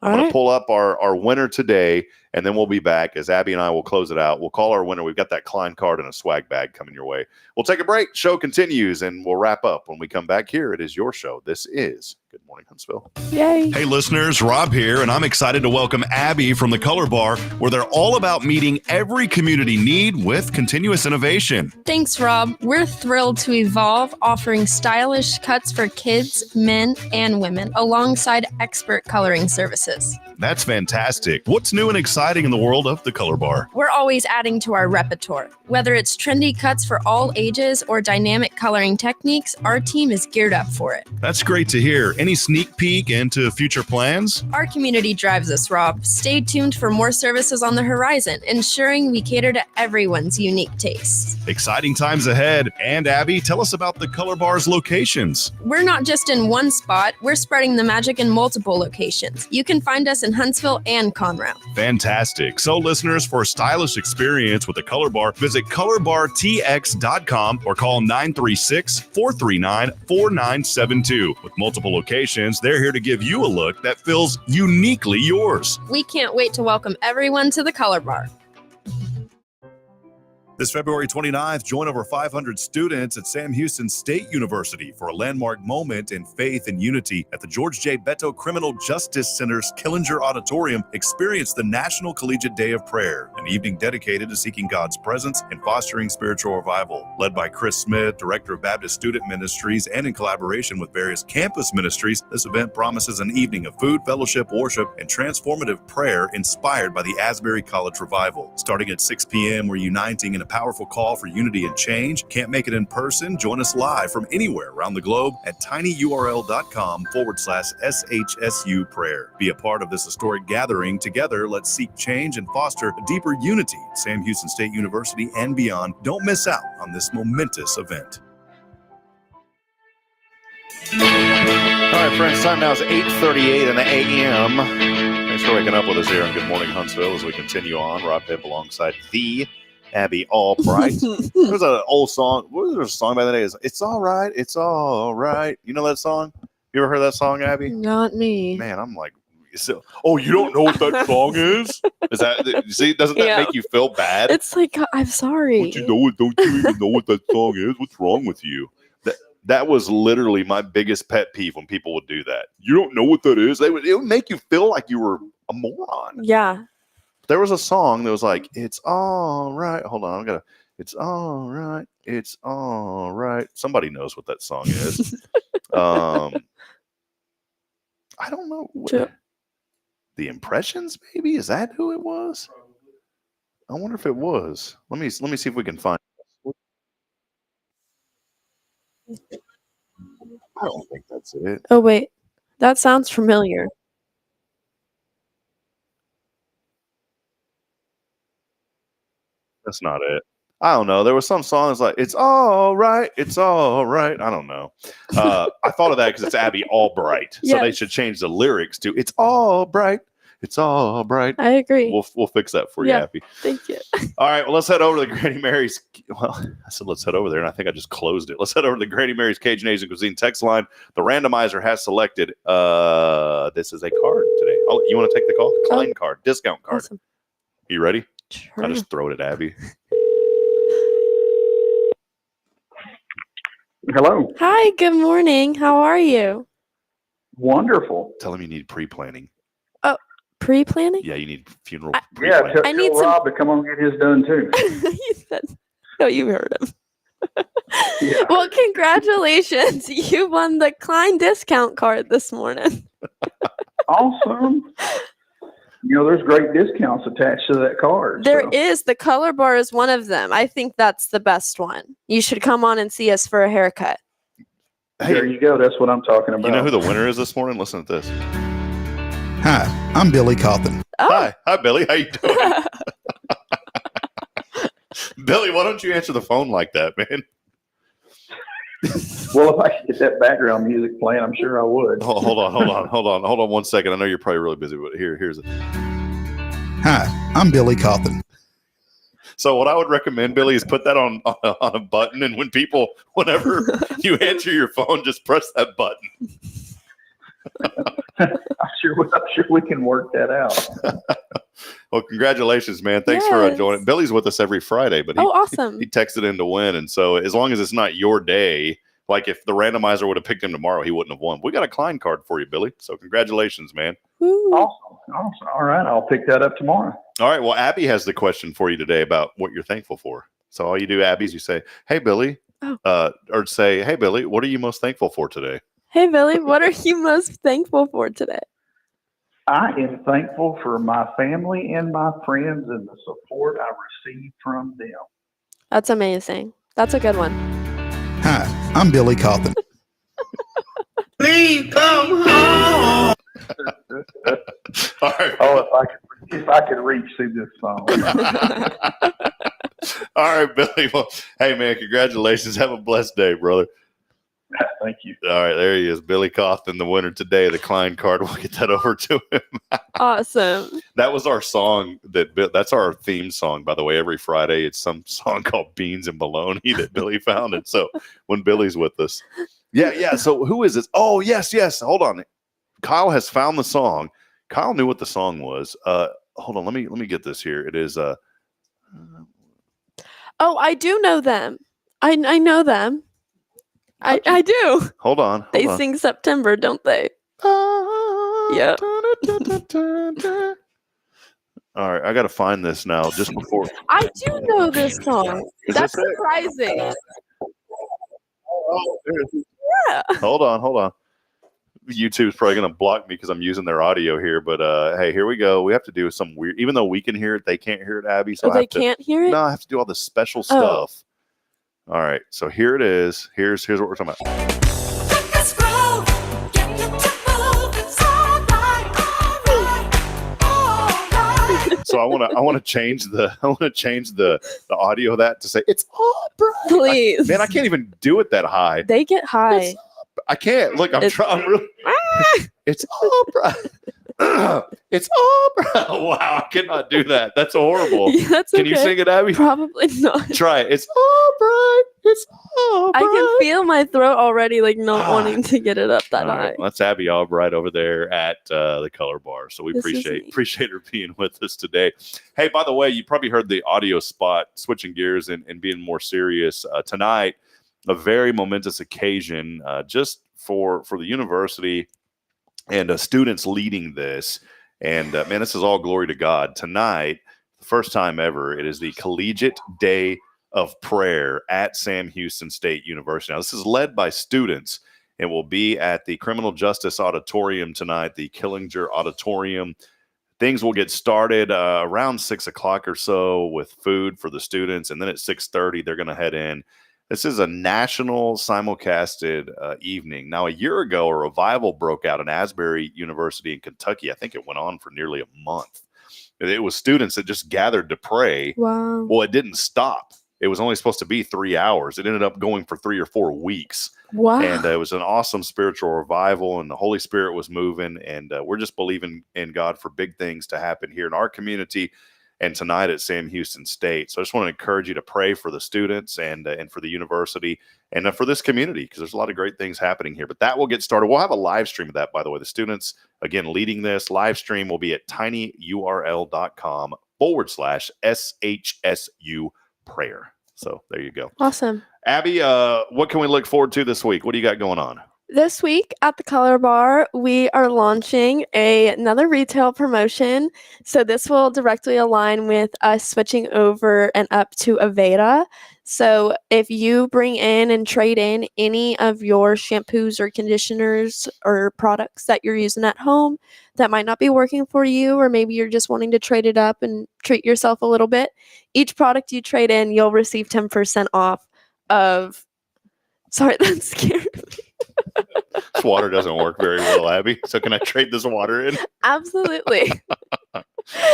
I'm going to pull up our winner today, and then we'll be back as Abby and I will close it out. We'll call our winner. We've got that Klein card and a swag bag coming your way. We'll take a break. Show continues, and we'll wrap up when we come back here. It is your show. This is Good Morning Huntsville. Yay. Hey, listeners, Rob here, and I'm excited to welcome Abby from the Color Bar, where they're all about meeting every community need with continuous innovation. Thanks, Rob. We're thrilled to evolve, offering stylish cuts for kids, men, and women, alongside expert coloring services. That's fantastic. What's new and exciting in the world of the Color Bar? We're always adding to our repertoire. Whether it's trendy cuts for all ages or dynamic coloring techniques, our team is geared up for it. That's great to hear. Any sneak peek into future plans? Our community drives us, Rob. Stay tuned for more services on the horizon, ensuring we cater to everyone's unique tastes. Exciting times ahead. And Abby, tell us about the Color Bar's locations. We're not just in one spot, we're spreading the magic in multiple locations. You can find us in Huntsville and Conroe. Fantastic. So listeners, for a stylish experience with the Color Bar, visit colorbartx.com or call 936-439-4972. With multiple locations, they're here to give you a look that feels uniquely yours. We can't wait to welcome everyone to the Color Bar. This February 29th, join over 500 students at Sam Houston State University for a landmark moment in faith and unity at the George J. Beto Criminal Justice Center's Killinger Auditorium. Experience the National Collegiate Day of Prayer, an evening dedicated to seeking God's presence and fostering spiritual revival. Led by Chris Smith, Director of Baptist Student Ministries, and in collaboration with various campus ministries, this event promises an evening of food, fellowship, worship, and transformative prayer inspired by the Asbury College Revival. Starting at 6 p.m., we're uniting in a powerful call for unity and change. Can't make it in person? Join us live from anywhere around the globe at tinyurl.com/SHSU prayer. Be a part of this historic gathering. Together, let's seek change and foster a deeper unity at Sam Houston State University and beyond. Don't miss out on this momentous event. All right, friends, time now is 8:38 in the a.m. Thanks for waking up with us here on Good Morning Huntsville as we continue on. Rob Hibb alongside the Abby Albright. There's an old song. What was there a song by the name? It's all right. It's all right. You know that song? You ever heard that song, Abby? Not me. Man, I'm like, so, you don't know what that song is? Is that, see, doesn't that make you feel bad? It's like, I'm sorry. Don't you even know what that song is? What's wrong with you? That was literally my biggest pet peeve when people would do that. You don't know what that is? It would make you feel like you were a moron. Yeah. There was a song that was like, it's all right. Hold on, it's all right. It's all right. Somebody knows what that song is. I don't know. The Impressions, maybe? Is that who it was? I wonder if it was. Let me see if we can find it. I don't think that's it. Oh, wait. That sounds familiar. That's not it. I don't know. There was some songs like "It's all right, it's all right." I don't know. I thought of that because it's Abby Albright, so they should change the lyrics to "It's all bright, it's all bright." I agree. We'll fix that for you, Abby. Thank you. All right, well, let's head over to the Granny Mary's. Well, I said let's head over there, and I think I just closed it. Let's head over to the Granny Mary's Cajun Asian Cuisine text line. The randomizer has selected. This is a card today. You want to take the call? Klein card, discount card. Awesome. You ready? Sure. I'll just throw it at Abby. Hello. Hi, good morning. How are you? Wonderful. Tell him you need pre-planning. Oh, pre-planning? Yeah, you need funeral Yeah, pre-planning. tell, I need tell Rob to come on and get his done too. You said, no, you heard him. Well, congratulations. You won the Klein discount card this morning. Awesome. You know, there's great discounts attached to that card. There is. The Color Bar is one of them. I think that's the best one. You should come on and see us for a haircut. Hey, there you go. That's what I'm talking about. You know who the winner is this morning? Listen to this. Hi, I'm Billy Cawthon. Hi, Billy. How you doing? Billy, why don't you answer the phone like that, man? Well, if I could get that background music playing, I'm sure I would. Hold on 1 second. I know you're probably really busy, but here's it. Hi, I'm Billy Cawthon. So what I would recommend, Billy, is put that on a button, and whenever you answer your phone, just press that button. I'm sure we can work that out. Well, congratulations, man. Thanks for joining. Billy's with us every Friday, but awesome. He texted in to win. And so as long as it's not your day, like if the randomizer would have picked him tomorrow, he wouldn't have won. We got a Klein card for you, Billy. So congratulations, man. Awesome. All right. I'll pick that up tomorrow. All right. Well, Abby has the question for you today about what you're thankful for. So all you do, Abby, is you say, hey, Billy, or say, hey, Billy, what are you most thankful for today? Hey, Billy, what are you most thankful for today? I am thankful for my family and my friends and the support I received from them. That's amazing. That's a good one. Hi, I'm Billy Cawthon. Please come home. All right. Oh, if I could reach through this phone. All right, Billy. Well, hey, man, congratulations. Have a blessed day, brother. Thank you. All right, there he is, Billy Cawthon, the winner today of the Klein card. We'll get that over to him. Awesome. That was our song. That's our theme song, by the way. Every Friday, it's some song called Beans and Bologna that Billy found. And so when Billy's with us, yeah. So who is this? Oh, yes. Hold on. Kyle has found the song. Kyle knew what the song was. Hold on. Let me get this here. It is. Oh, I do know them. I know them. I do. Hold on. They sing September, don't they? Yeah. All right, I got to find this now just before. I do know this song. That's this it? surprising. Oh, there it is. Yeah. Hold on. YouTube's probably going to block me because I'm using their audio here. But hey, here we go. We have to do some weird. Even though we can hear it, they can't hear it, Abby. So they can't hear it? No, I have to do all the special stuff. All right, so here it is. Here's what we're talking about. So I want to change the audio of that to say it's all bright. Please, man, I can't even do it that high. They get high. I can't. Look, I'm trying. Really. It's all bright. It's all bright. Wow, I cannot do that. That's horrible. Yeah, that's Can okay. you sing it, Abby? Probably not. Try it. It's all bright. It's all bright. I can feel my throat already, like not wanting to get it up that All high. right, that's Abby Albright over there at the Color Bar. So we This is appreciate her being with us today. Hey, by the way, you probably heard the audio spot. Switching gears and being more serious tonight, a very momentous occasion just for the university and students leading this. And man, this is all glory to God. Tonight, the first time ever, it is the Collegiate Day of Prayer at Sam Houston State University. Now, this is led by students. It will be at the Criminal Justice Auditorium tonight, the Killinger Auditorium. Things will get started around 6 o'clock or so with food for the students. And then at 6:30, they're going to head in. This is a national simulcasted evening. Now, a year ago, a revival broke out in Asbury University in Kentucky. I think it went on for nearly a month. It was students that just gathered to pray. Wow. Well, it didn't stop. it was only supposed to be 3 hours. It ended up going for 3 or 4 weeks. Wow. And it was an awesome spiritual revival, and the Holy Spirit was moving. And we're just believing in God for big things to happen here in our community and tonight at Sam Houston State. So I just want to encourage you to pray for the students and for the university and for this community, because there's a lot of great things happening here. But that will get started. We'll have a live stream of that, by the way. The students, again, leading this live stream will be at tinyurl.com/SHSU prayer. So there you go. Awesome. Abby, what can we look forward to this week? What do you got going on? This week at the Color Bar, we are launching another retail promotion. So this will directly align with us switching over and up to Aveda. So if you bring in and trade in any of your shampoos or conditioners or products that you're using at home that might not be working for you, or maybe you're just wanting to trade it up and treat yourself a little bit, each product you trade in, you'll receive 10% off of... Sorry, that scared me. This water doesn't work very well, Abby. So can I trade this water in? Absolutely.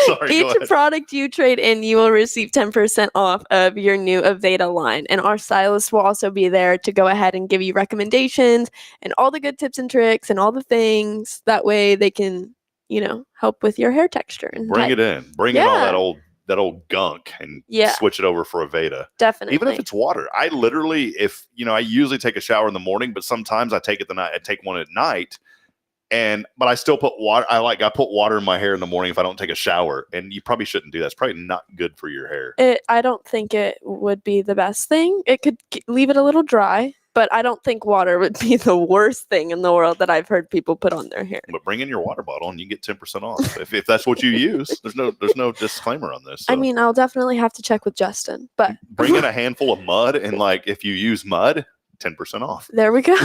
Sorry, Each product you trade in, you will receive 10% off of your new Aveda line. And our stylist will also be there to go ahead and give you recommendations and all the good tips and tricks and all the things. That way they can, help with your hair texture. And Bring it in. Bring in all that old gunk and switch it over for Aveda. Definitely. Even if it's water. I literally, I usually take a shower in the morning, but sometimes I take one at night. But I still put water. I put water in my hair in the morning if I don't take a shower. And you probably shouldn't do that. It's probably not good for your hair. I don't think it would be the best thing. It could leave it a little dry, but I don't think water would be the worst thing in the world that I've heard people put on their hair. But bring in your water bottle and you get 10% off if that's what you use. There's no disclaimer on this. So. I mean, I'll definitely have to check with Justin, but bring in a handful of mud, and if you use mud, 10% off. There we go.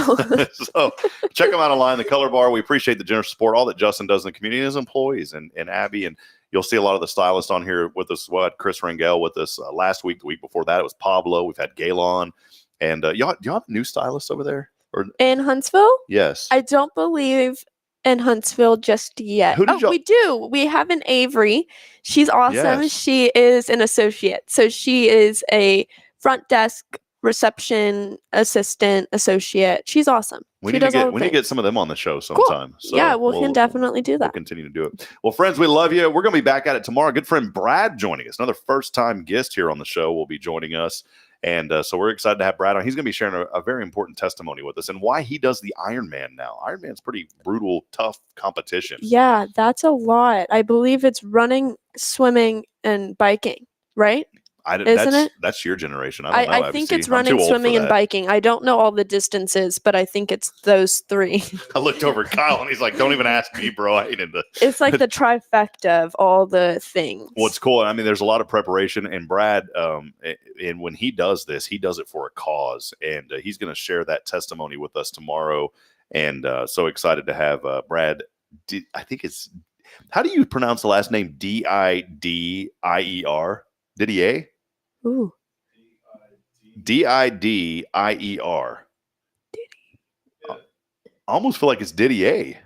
So check them out online, the Color Bar. We appreciate the generous support, all that Justin does in the community, his employees, and Abby. And you'll see a lot of the stylists on here with us. Chris Rangel with us last week. The week before that, it was Pablo. We've had Galon. And y'all have a new stylist over there? In Huntsville? Yes. I don't believe in Huntsville just yet. We do. We have an Avery. She's awesome. Yes. She is an associate. So she is a front desk reception assistant associate. She's awesome. We need to get some of them on the show sometime. Cool. So we can definitely do that. We'll continue to do it. Well, friends, we love you. We're going to be back at it tomorrow. Good friend Brad joining us. Another first-time guest here on the show will be joining us. And so we're excited to have Brad on. He's going to be sharing a very important testimony with us and why he does the Ironman now. Ironman's pretty brutal, tough competition. Yeah, that's a lot. I believe it's running, swimming, and biking, right? Isn't it? That's your generation. I don't know. I think it's running, swimming, and biking. I don't know all the distances, but I think it's those three. I looked over at Kyle and he's like, "Don't even ask me, bro. I hated the." It's like the trifecta of all the things. What's cool? I mean, there's a lot of preparation, and Brad, and when he does this, he does it for a cause, and he's going to share that testimony with us tomorrow. And so excited to have Brad. I think it's. How do you pronounce the last name? Didier. Didier. Ooh. Didier. I almost feel like it's Didier.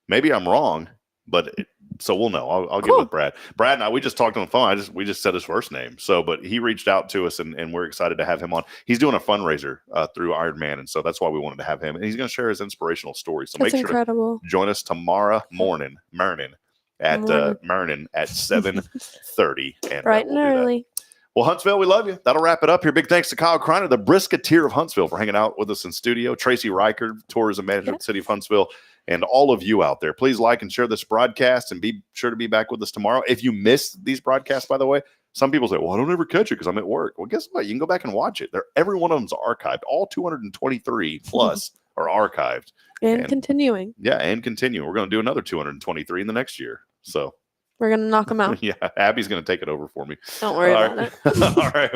Maybe I'm wrong, but so we'll know. I'll get with Brad. Brad and I, we just talked on the phone. We just said his first name. So, but he reached out to us, and we're excited to have him on. He's doing a fundraiser through Ironman, and so that's why we wanted to have him. And he's going to share his inspirational story. So that's make sure to join us tomorrow morning at 7:30 and bright and early. Well, Huntsville, we love you. That'll wrap it up here. Big thanks to Kyle Kreiner, the Brisketeer of Huntsville, for hanging out with us in studio. Tracy Rikard, tourism manager of the city of Huntsville, and all of you out there. Please like and share this broadcast, and be sure to be back with us tomorrow. If you missed these broadcasts, by the way, some people say, well, I don't ever catch it because I'm at work. Well, guess what? You can go back and watch it. Every one of them's archived. All 223 plus are archived. And continuing. Yeah, and continuing. We're going to do another 223 in the next year. So we're going to knock them out. Yeah, Abby's going to take it over for me. Don't worry about it. All right.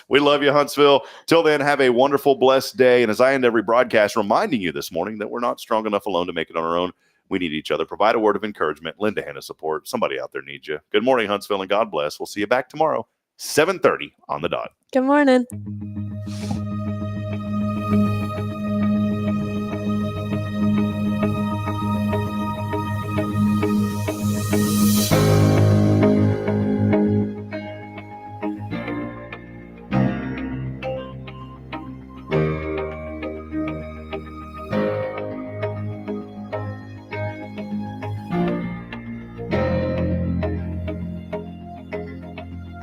We love you, Huntsville. Till then, have a wonderful, blessed day. And as I end every broadcast, reminding you this morning that we're not strong enough alone to make it on our own. We need each other. Provide a word of encouragement. Lend a hand of support. Somebody out there needs you. Good morning, Huntsville, and God bless. We'll see you back tomorrow, 7:30 on the dot. Good morning.